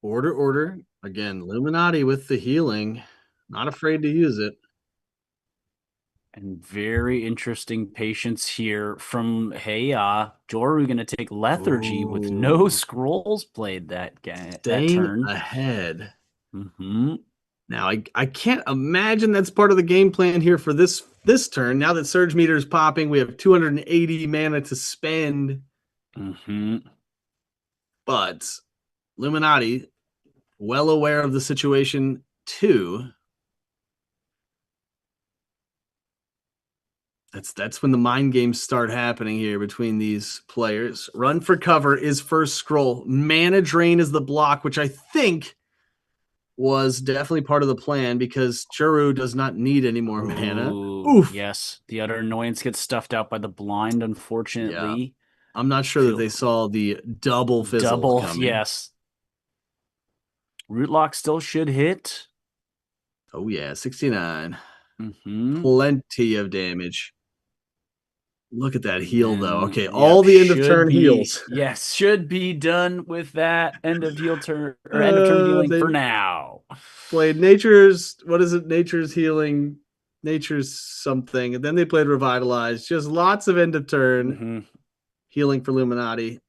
Order. Again, Illuminati with the healing. Not afraid to use it. And very interesting patience here from Heya. Joru going to take Lethargy with no Ooh. scrolls played that Staying turn. ahead. Mm-hmm. Now, I can't imagine that's part of the game plan here for this turn. Now that Surge Meter is popping, we have 280 mana to spend. Mm-hmm. But Illuminati, well aware of the situation too. That's when the mind games start happening here between these players. Run for cover is first scroll. Mana drain is the block, which I think was definitely part of the plan because Juru does not need any more mana. Oof. Yes, the other annoyance gets stuffed out by the blind, unfortunately. Yeah. I'm not sure that they saw the double fizzle coming. Yes. Rootlock still should hit. Oh yeah, 69. Mm-hmm. Plenty of damage. Look at that heal, though. Okay, Yep, all the end of turn heals. Yes, should be done with that end of heal turn or end of turn healing for now. Played Nature's, what is it? Nature's healing, Nature's something. And then they played Revitalize. Just lots of end of turn healing for Illuminati.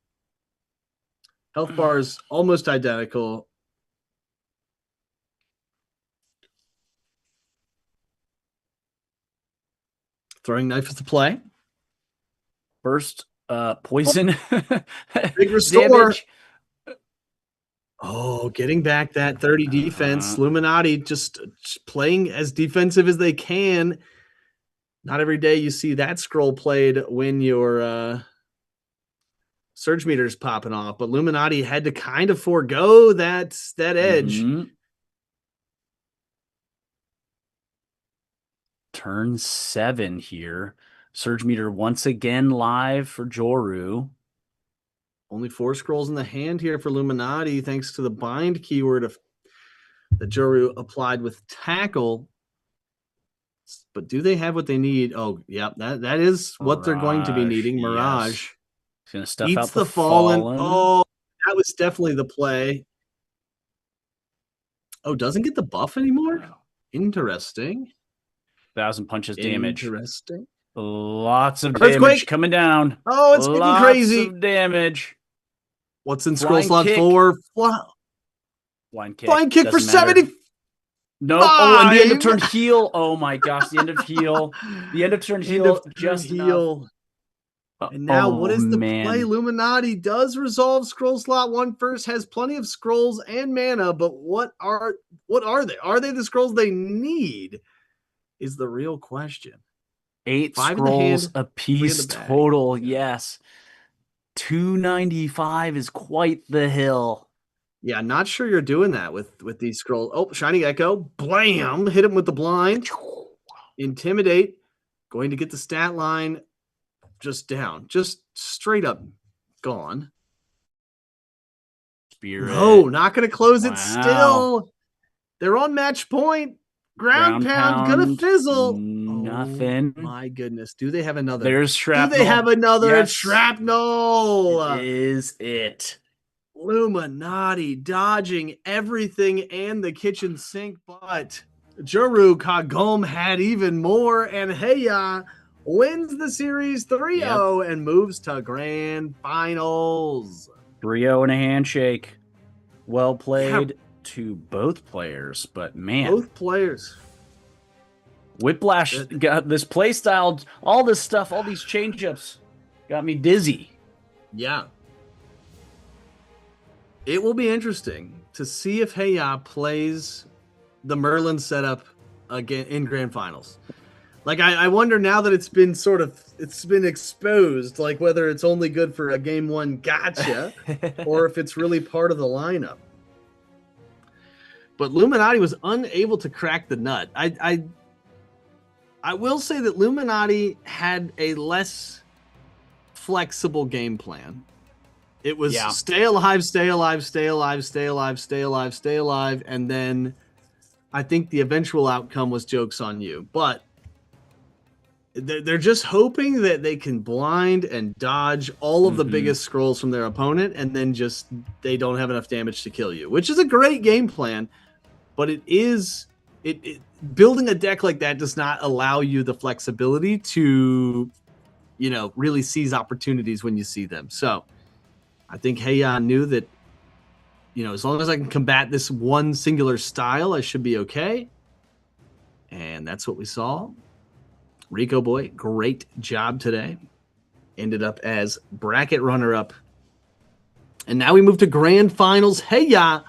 Health bars almost identical. Throwing Knife is the play. First, poison. Big restore. Damage. Oh, getting back that 30 defense. Illuminati just playing as defensive as they can. Not every day you see that scroll played when your Surge Meter's popping off, but Illuminati had to kind of forego that edge. Turn 7 here. Surge Meter once again live for Joru. Only 4 scrolls in the hand here for Illuminati, thanks to the bind keyword that Joru applied with Tackle. But do they have what they need? Oh, yeah, that is what they're going to be needing. Mirage. Yes. He's going to stuff Eats out the fallen. Oh, that was definitely the play. Oh, doesn't get the buff anymore? Interesting. 1,000 punches damage. Interesting. Lots of damage coming down. Oh, it's getting crazy. Lots of damage. What's in scroll slot 4? Blind kick. Blind kick for 70. No. Oh, and the end of turn heal. Oh my gosh, the end of heal. The end of turn heal. Just heal. And now, what is the play? Illuminati does resolve scroll slot 1 first, has plenty of scrolls and mana, but what are they? Are they the scrolls they need? Is the real question. 8 scrolls a piece total. Yes. 295 is quite the hill. Yeah, not sure you're doing that with these scrolls. Oh, Shining Echo. Blam! Hit him with the blind. Intimidate. Going to get the stat line just down. Just straight up gone. Spirit. No, not going to close it still. They're on match point. Ground pound gonna fizzle. Nothing. Oh, my goodness. Do they have another? There's shrapnel. Do they have another shrapnel? Is it? Illuminati dodging everything and the kitchen sink, but Juru Kagome had even more, and Heya wins the series 3-0 and moves to grand finals. 3-0 and a handshake. Well played to both players, but man. Both players. Whiplash got this play style, all this stuff, all these changeups got me dizzy. Yeah. It will be interesting to see if Heya plays the Merlin setup again in grand finals. Like, I wonder now that it's been exposed, like whether it's only good for a game one gotcha or if it's really part of the lineup. But Luminati was unable to crack the nut. I will say that Luminati had a less flexible game plan. It was stay alive, stay alive, stay alive, stay alive, stay alive, stay alive, and then I think the eventual outcome was joke's on you. But they're just hoping that they can blind and dodge all of the biggest scrolls from their opponent, and then just they don't have enough damage to kill you, which is a great game plan. But building a deck like that does not allow you the flexibility to, really seize opportunities when you see them. So I think Heya knew that, as long as I can combat this one singular style, I should be okay. And that's what we saw. Rico Boy, great job today. Ended up as bracket runner-up. And now we move to grand finals. Heya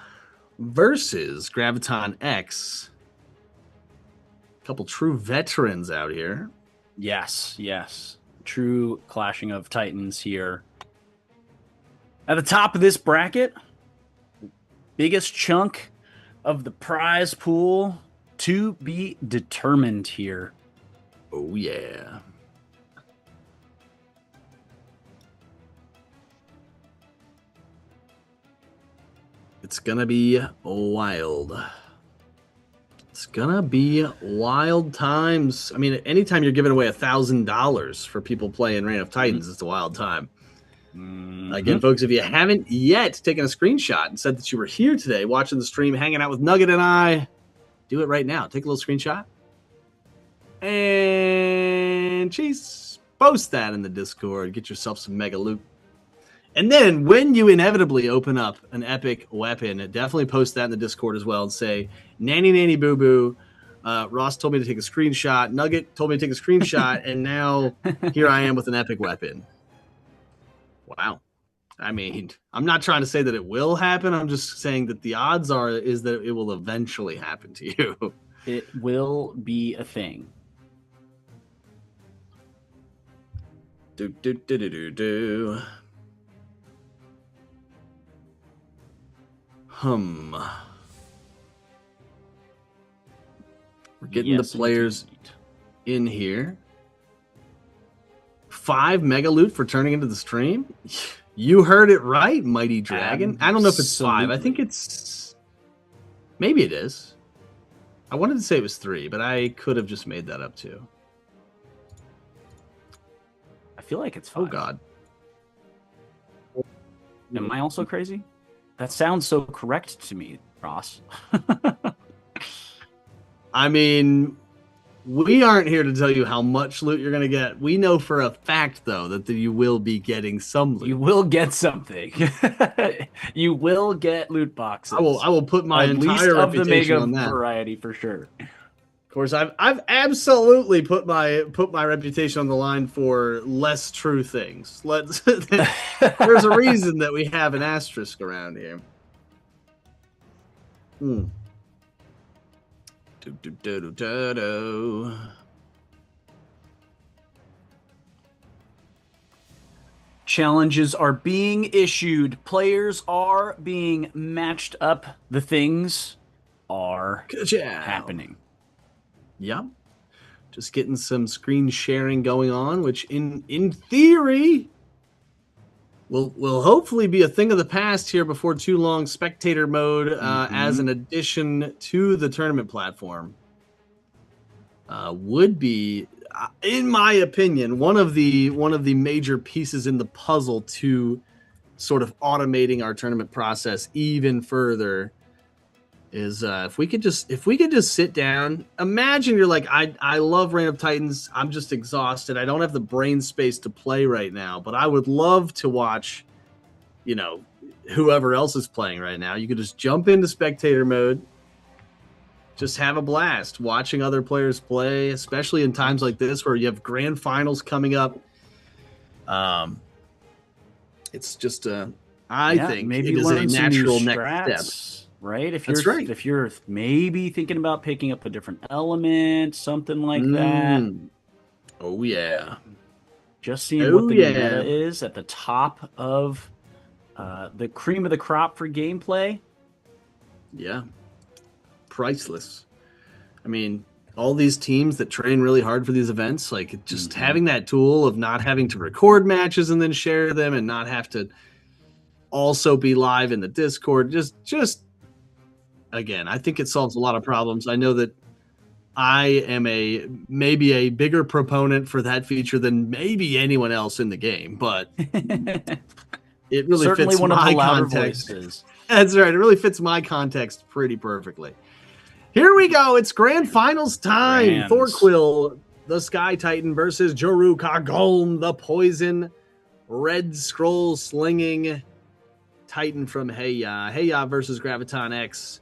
versus Graviton X. A couple true veterans out here. Yes. True clashing of titans here. At the top of this bracket, biggest chunk of the prize pool to be determined here. Oh, yeah. It's going to be wild. It's going to be wild times. I mean, anytime you're giving away $1,000 for people playing Reign of Titans, it's a wild time. Again, folks, if you haven't yet taken a screenshot and said that you were here today watching the stream, hanging out with Nugget and I, do it right now. Take a little screenshot. And post that in the Discord. Get yourself some mega loot. And then when you inevitably open up an epic weapon, definitely post that in the Discord as well and say, nanny boo boo. Ross told me to take a screenshot. Nugget told me to take a screenshot. And now here I am with an epic weapon. Wow. I mean, I'm not trying to say that it will happen. I'm just saying that the odds is that it will eventually happen to you. It will be a thing. Do. We're getting the players in here. 5 mega loot for turning into the stream. You heard it right, Mighty Dragon. I don't know if it's 5. I think it's... Maybe it is. I wanted to say it was 3, but I could have just made that up too. I feel like it's 5. Oh, God. Am I also crazy? That sounds so correct to me, Ross. I mean, we aren't here to tell you how much loot you're going to get. We know for a fact, though, that you will be getting some loot. You will get something. You will get loot boxes. I will put my entire reputation on that. Variety for sure. Of course, I've absolutely put my reputation on the line for less true things. There's a reason that we have an asterisk around here. Challenges are being issued. Players are being matched up. The things are happening. Yep. Just getting some screen sharing going on, which in theory will hopefully be a thing of the past here before too long. Spectator mode as an addition to the tournament platform would be, in my opinion, one of the major pieces in the puzzle to sort of automating our tournament process even further. Is if we could just sit down. Imagine you're like, I love Reign of Titans. I'm just exhausted. I don't have the brain space to play right now, but I would love to watch, whoever else is playing right now. You could just jump into spectator mode, just have a blast watching other players play, especially in times like this where you have grand finals coming up. It's just I think maybe it is a learn some new natural next strats, step. right? If That's you're right. if you're maybe thinking about picking up a different element, something like that. Oh yeah. Just seeing what Oh the meta yeah. is at the top of the cream of the crop for gameplay. Yeah. Priceless. I mean, all these teams that train really hard for these events, like just having that tool of not having to record matches and then share them and not have to also be live in the Discord. Just again, I think it solves a lot of problems. I know that I am maybe a bigger proponent for that feature than maybe anyone else in the game, but it really Certainly fits one of the my louder context. voices. That's right. It really fits my context pretty perfectly. Here we go. It's grand finals time. Grands. Thorquill, the Sky Titan, versus Joru Kagolm, the Poison Red Scroll slinging Titan from Heya. Heya versus Graviton X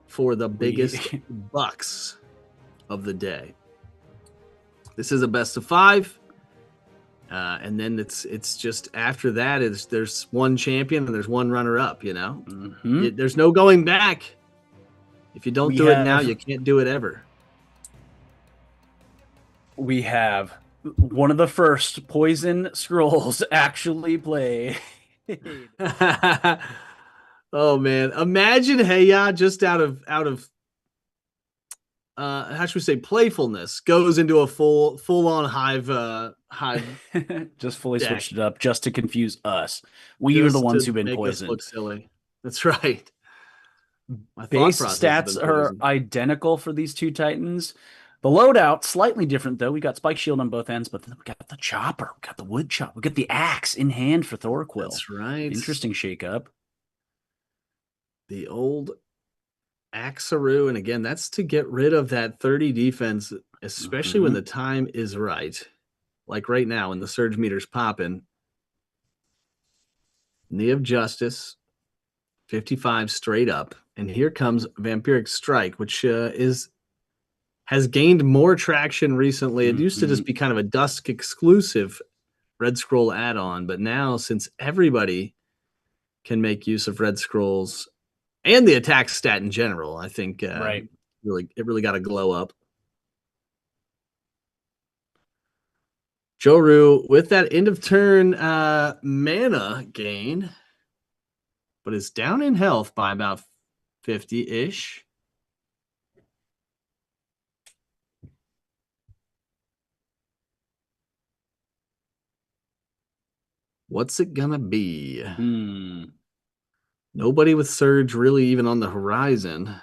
for the biggest bucks of the day. This is a best of 5. And then it's just after that there's one champion and there's one runner up, you know. There's no going back. If you don't do it now, you can't do it ever. We have one of the first Poison Scrolls actually play. Oh man, imagine Heya just out of how should we say, playfulness goes into a full on hive just fully deck. switched it up just to confuse us. We are the ones who've been make poisoned. Us look silly. That's right. My base stats are identical for these two Titans. The loadout slightly different though. We got Spike Shield on both ends, but then we got the chopper, we got the wood chop, we got the axe in hand for Thorquill. That's right. Interesting shakeup. The old Axaru, and again, that's to get rid of that 30 defense, especially when the time is right. Like right now, when the surge meter's popping. Knee of Justice, 55 straight up, and here comes Vampiric Strike, which has gained more traction recently. It used to just be kind of a Dusk exclusive Red Scroll add-on, but now since everybody can make use of Red Scrolls and the attack stat in general, I think it really got a glow up. Joru with that end of turn mana gain, but is down in health by about 50-ish. What's it gonna be? Nobody with Surge really even on the horizon.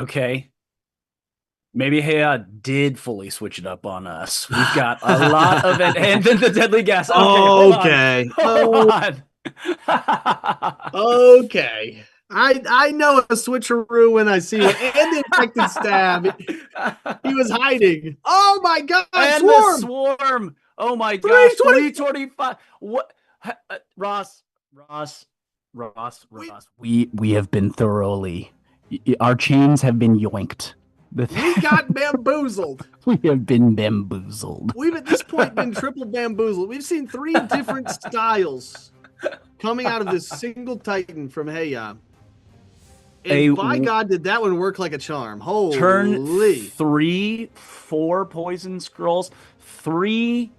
Okay. Maybe Heya did fully switch it up on us. We've got a lot of it. And then the Deadly Gas. Okay. Hold on. Okay. I know a switcheroo when I see one. And the infected stab. He was hiding. Oh my God. And the swarm. Oh my gosh. 325. What? Ross. We have been thoroughly. Our chains have been yoinked. We got bamboozled. We have been bamboozled. We've at this point been triple bamboozled. We've seen 3 different styles coming out of this single Titan from Heya. And by God, did that one work like a charm. Holy. Turn 3, 4 Poison Scrolls, 3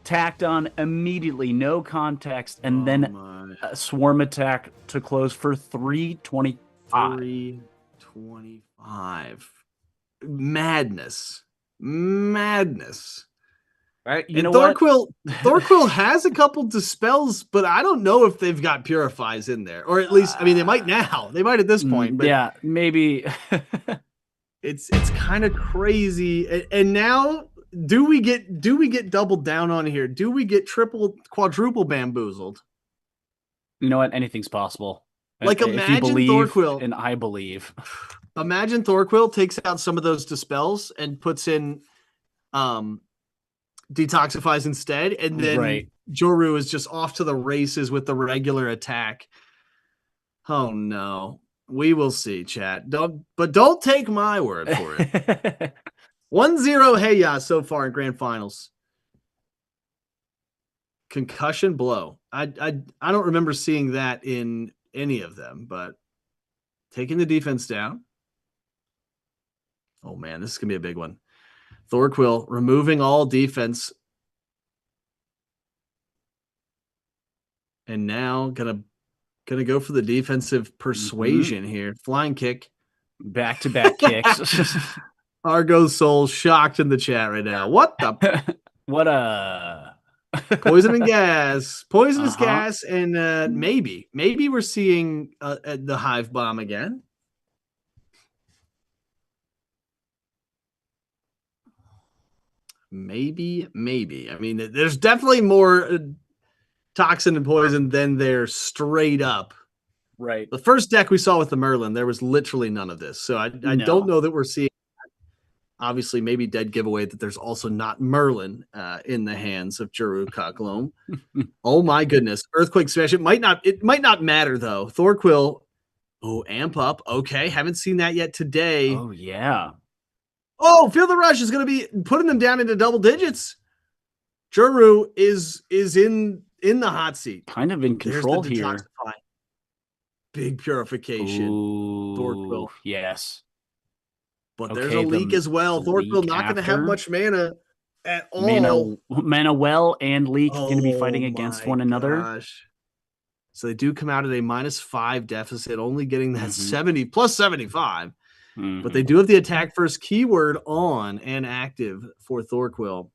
tacked on immediately, no context, and then a swarm attack to close for 325. 325. Madness. Right, you know Thorquill has a couple dispels, but I don't know if they've got purifies in there, or at least I mean they might now. They might at this point, but yeah, maybe. it's kind of crazy. And now do we get doubled down on here? Do we get quadruple bamboozled? You know what? Anything's possible. Like imagine Thorquill, and I believe. Imagine Thorquill takes out some of those dispels and puts in detoxifies instead, and then Joru is just off to the races with the regular attack. Oh no. We will see, chat. Don't take my word for it. 1-0 Heya so far in grand finals. Concussion blow. I don't remember seeing that in any of them, but taking the defense down. Oh man, this is gonna be a big one. Thorquil removing all defense. And now gonna go for the defensive persuasion here. Flying kick. Back-to-back kicks. Argo Soul shocked in the chat right now. What the? What a Poison and gas. Poisonous gas, and maybe we're seeing the hive bomb again. Maybe. I mean, there's definitely more toxin and poison than they're straight up. right. The first deck we saw with the Merlin, there was literally none of this. So I don't know that we're seeing, obviously, maybe dead giveaway that there's also not Merlin in the hands of Juru Kaklom. Oh my goodness. Earthquake Smash. It might not matter though. Thorquil. Oh, amp up. Okay. Haven't seen that yet today. Oh yeah. Oh, Feel the Rush is going to be putting them down into double digits. Juru is in the hot seat. Kind of in control here. Big purification. Ooh, Thorquil. Yes. But there's a leak as well. Thorquil not going to have much mana at all. Mana well and leak going to be fighting against one another. Gosh. So they do come out at a -5 deficit, only getting that 70 plus 75. But they do have the attack first keyword on and active for Thorquil.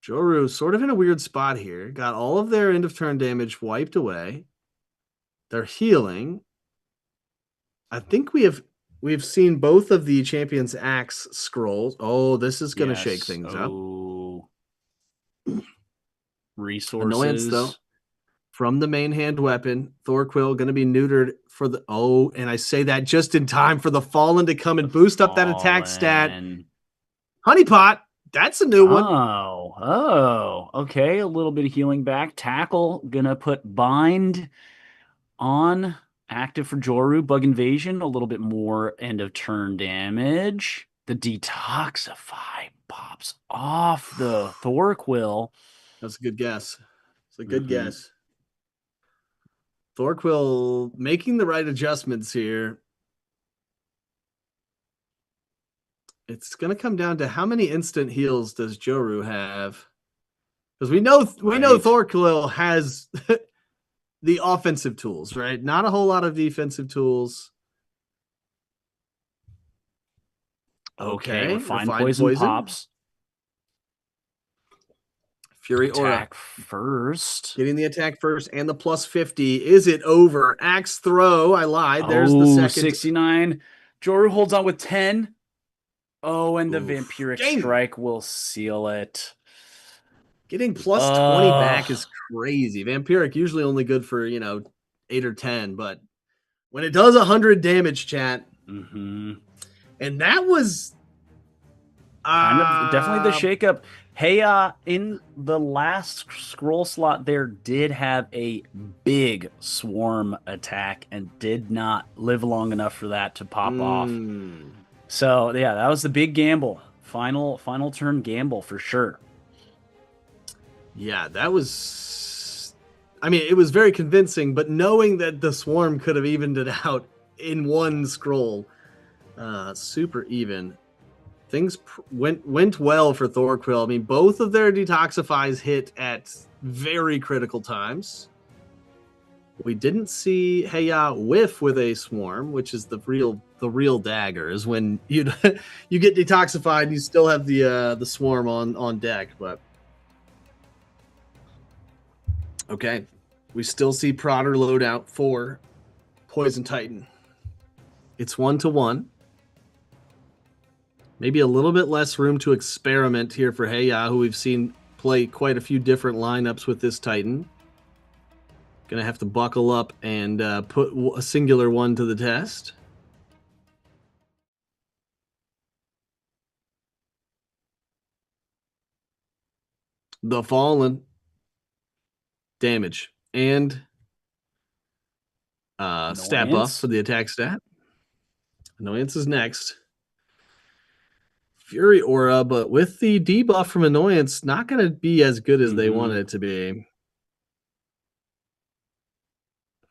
Juru sort of in a weird spot here. Got all of their end of turn damage wiped away. They're healing. I think we've seen both of the Champion's Axe scrolls. Oh, this is going to shake things up. Resources. Annoyance, though. From the main hand weapon, Thorquil going to be neutered for the... Oh, and I say that just in time for the Fallen to come and boost up that attack stat. Honeypot, that's a new one. Oh, okay. A little bit of healing back. Tackle, going to put Bind on... Active for Juru, Bug Invasion, a little bit more end of turn damage. The Detoxify pops off the Thorquil. That's a good guess. It's a good guess. Thorquil making the right adjustments here. It's going to come down to how many instant heals does Juru have? Because we know Thorquil has the offensive tools, right? Not a whole lot of defensive tools. Okay, Refined Poison pops. Fury attack Aura first. Getting the attack first and the +50. Is it over? Axe throw. I lied. There's the second. 69. Juru holds on with 10. Oh, and the Vampiric Strike will seal it. Getting +20 back is crazy. Vampiric usually only good for, 8 or 10, but when it does 100 damage, chat. And that was kind of definitely the shakeup. Hey, in the last scroll slot there did have a big swarm attack and did not live long enough for that to pop off. So yeah, that was the big gamble. Final turn gamble for sure. Yeah, that was... I mean, it was very convincing, but knowing that the swarm could have evened it out in one scroll, super even. Things went well for Thorquil. I mean, both of their detoxifies hit at very critical times. We didn't see Heya whiff with a swarm, which is the real dagger, is when you get detoxified and you still have the swarm on deck, but okay. We still see Prodder loadout for Poison Titan. It's 1-1. Maybe a little bit less room to experiment here for Heya, who we've seen play quite a few different lineups with this Titan. Gonna have to buckle up and put a singular one to the test. The Fallen. Damage. and stat buff Annoyance. for the attack stat. Annoyance is next. Fury Aura, but with the debuff from Annoyance, not going to be as good as they wanted it to be.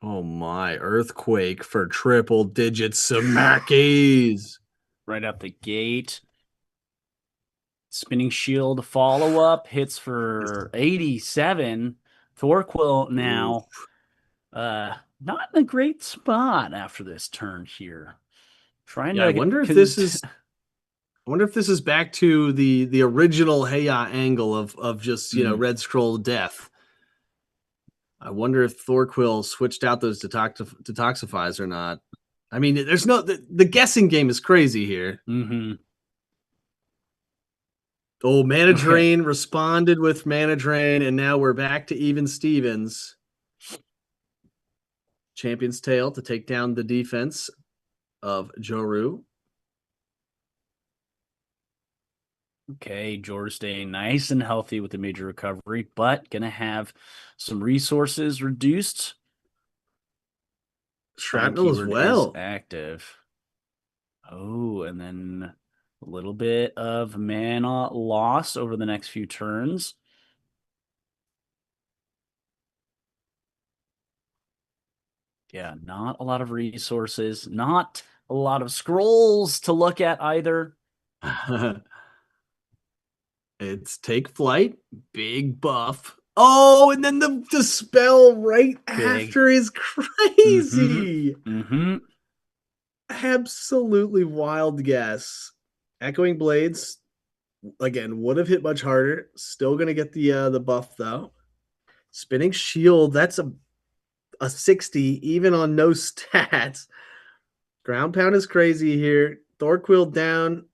Oh my, Earthquake for triple digit Samackies. Right out the gate. Spinning Shield follow-up hits for 87. Thorquil now not in a great spot after this turn here. Trying to I wonder if this is back to the original Heya angle of just, Red Scroll death. I wonder if Thorquil switched out those detoxifies or not. I mean, there's no the guessing game is crazy here. Mm-hmm. Oh, Mana Drain responded with Mana Drain, and now we're back to even Stevens. Champion's Tale to take down the defense of Joru. Okay, Joru staying nice and healthy with the major recovery, but gonna have some resources reduced. Shrapnel as well. Active. Oh, and then a little bit of mana loss over the next few turns. Yeah, not a lot of resources, not a lot of scrolls to look at either. It's Take Flight, big buff. Oh, and then the spell right after is crazy. Mm-hmm. Absolutely wild guess. Echoing Blades, again, would have hit much harder. Still going to get the buff, though. Spinning Shield, that's a 60, even on no stats. Ground Pound is crazy here. Thorquil down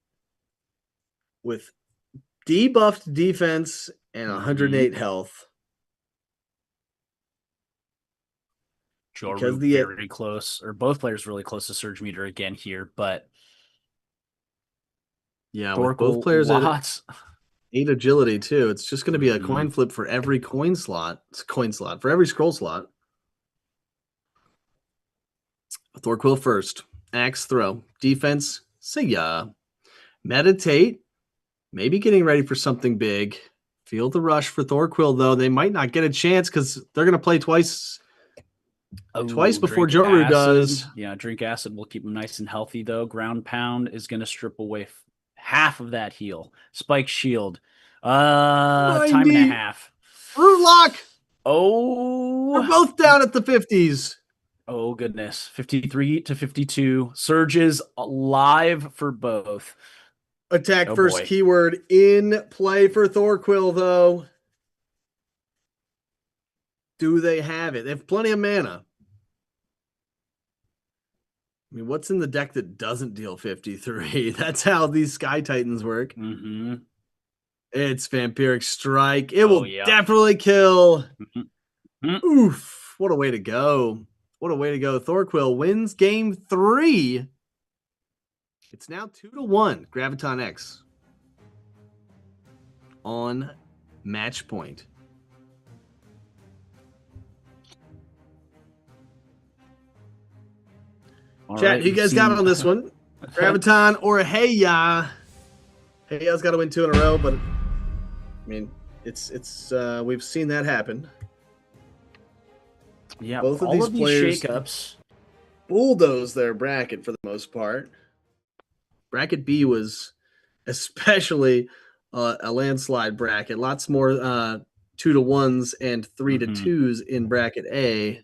with debuffed defense and 108 health. Joru very close, or both players really close to Surge Meter again here, but yeah, with both players at 8 agility too. It's just going to be a coin flip for every coin slot for every scroll slot. Thorquil first. Axe throw. Defense. See ya. Meditate. Maybe getting ready for something big. Feel the rush for Thorquil, though. They might not get a chance because they're going to play twice before Joru does. Yeah, drink acid will keep him nice and healthy, though. Ground Pound is going to strip away half of that heal. Spike Shield. 90. Time and a half. Root Lock. Oh. We're both down at the 50s. Oh, goodness. 53 to 52. Surges live for both. Attack first keyword in play for Thorquil, though. Do they have it? They have plenty of mana. I mean, what's in the deck that doesn't deal 53? That's how these Sky Titans work. Mm-hmm. It's Vampiric Strike. It will definitely kill. Mm-hmm. Oof. What a way to go. What a way to go. Thorquil wins game 3. It's now 2-1. Graviton X on match point. Chat, you guys got on this one? Graviton or Heya? Heya's got to win 2 in a row, but I mean, it's we've seen that happen. Yeah, both of these players shakeups bulldoze their bracket for the most part. Bracket B was especially a landslide bracket. Lots more 2-1s and 3-2s in bracket A.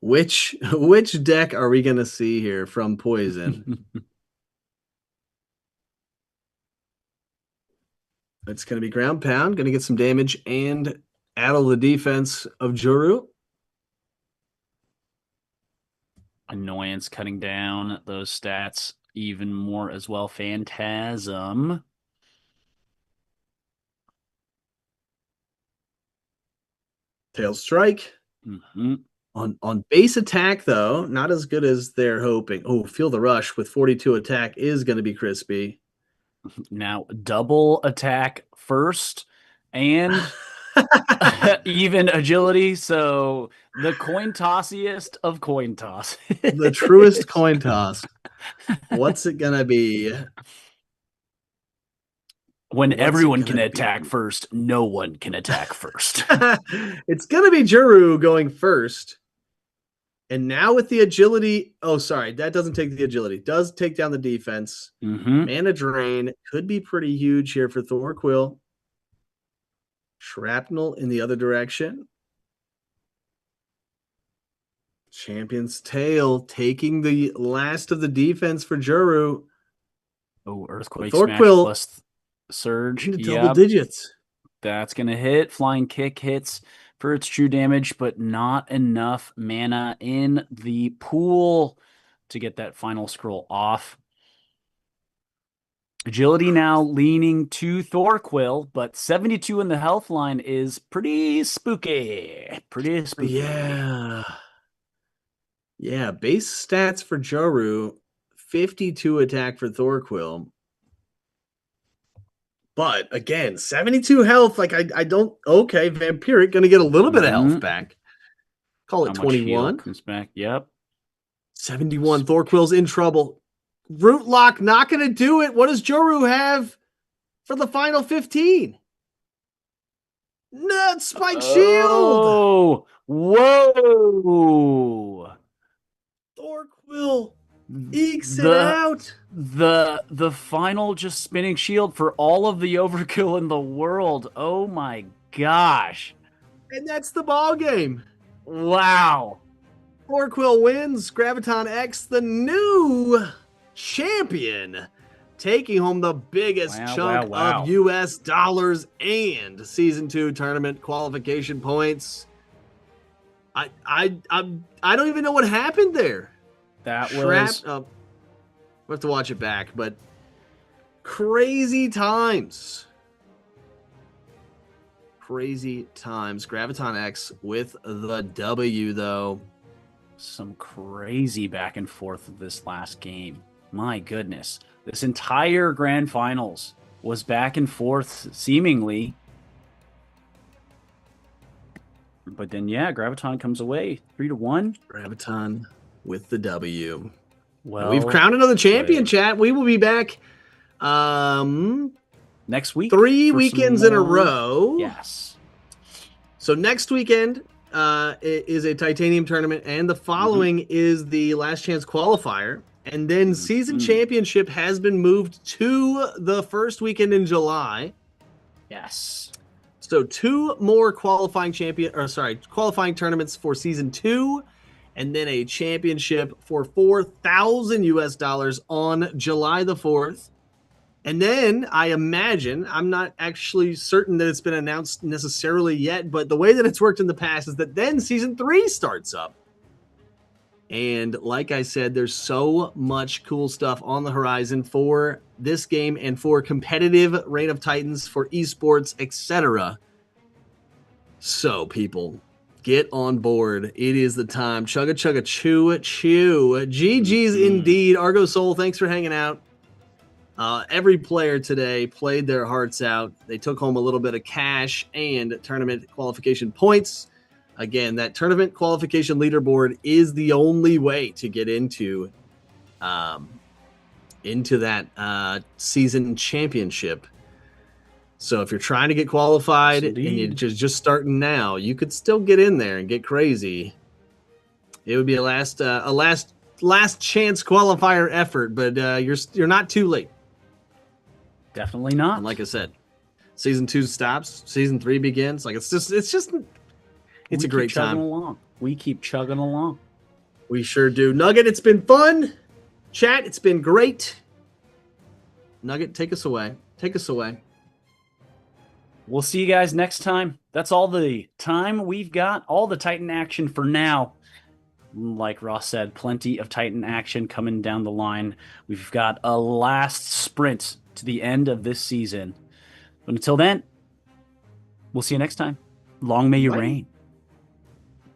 Which deck are we going to see here from Poison? It's going to be Ground Pound, going to get some damage and addle the defense of Joru. Annoyance cutting down those stats even more as well. Phantasm. Tail Strike. On base attack, though, not as good as they're hoping. Oh, Feel the Rush with 42 attack is going to be crispy. Now, double attack first and even agility. So the coin tossiest of coin toss. The truest coin toss. What's it gonna be? When What's it everyone can gonna attack be? first, no one can attack first. It's gonna be Juru going first. And now with the agility, oh sorry, that doesn't take the agility. Does take down the defense. Mm-hmm. Mana drain could be pretty huge here for Thorquil. Shrapnel in the other direction. Champion's Tail taking the last of the defense for Juru. Oh, Earthquake Smash Thorquil plus Surge. into double Yep, digits. that's going to hit. Flying Kick hits for its true damage, but not enough mana in the pool to get that final scroll off. Agility now leaning to Thorquil, but 72 in the health line is pretty spooky. Pretty spooky. Yeah. Yeah, base stats for Juru, 52 attack for Thorquil. But again, 72 health. Like I don't okay, Vampiric gonna get a little bit of health back. Call it How much heal 21. comes back? Yep. 71. Thorquil's in trouble. Root Lock not gonna do it. What does Juru have for the final 15? Nut Spike Shield. Oh, whoa! Thorquil ekes it out. The final just spinning shield for all of the overkill in the world. Oh my gosh! And that's the ball game. Wow! Thorquil wins. Graviton X, the new champion, taking home the biggest chunk of US dollars and season 2 tournament qualification points. I don't even know what happened there. That was we'll have to watch it back, but crazy times. Crazy times. Graviton X with the W though. Some crazy back and forth of this last game. My goodness. This entire grand finals was back and forth seemingly. But then, yeah, Graviton comes away 3-1. Graviton with the W. Well, we've crowned another champion, chat. We will be back next week. 3 weekends in a row. Yes. So next weekend is a Titanium tournament, and the following is the Last Chance qualifier. And then season championship has been moved to the first weekend in July. Yes. So 2 more qualifying tournaments for season 2, and then a championship for $4,000 on July the 4th. And then I imagine, I'm not actually certain that it's been announced necessarily yet, but the way that it's worked in the past is that then season 3 starts up. And like I said, there's so much cool stuff on the horizon for this game and for competitive Reign of Titans, for esports, etc. So, people, get on board. It is the time. Chugga chugga chew chew. GG's indeed. Argo Soul, thanks for hanging out. Every player today played their hearts out. They took home a little bit of cash and tournament qualification points. Again, that tournament qualification leaderboard is the only way to get into that season championship. So if you're trying to get qualified and you're just starting now, you could still get in there and get crazy. It would be a last chance qualifier effort, but you're not too late. Definitely not. And like I said, season 2 stops, season 3 begins. Like it's a great time. We keep chugging along. We sure do. Nugget, it's been fun. Chat, it's been great. Nugget, take us away. Take us away. We'll see you guys next time. That's all the time we've got. All the Titan action for now. Like Ross said, plenty of Titan action coming down the line. We've got a last sprint to the end of this season. But until then, we'll see you next time. Long may you reign.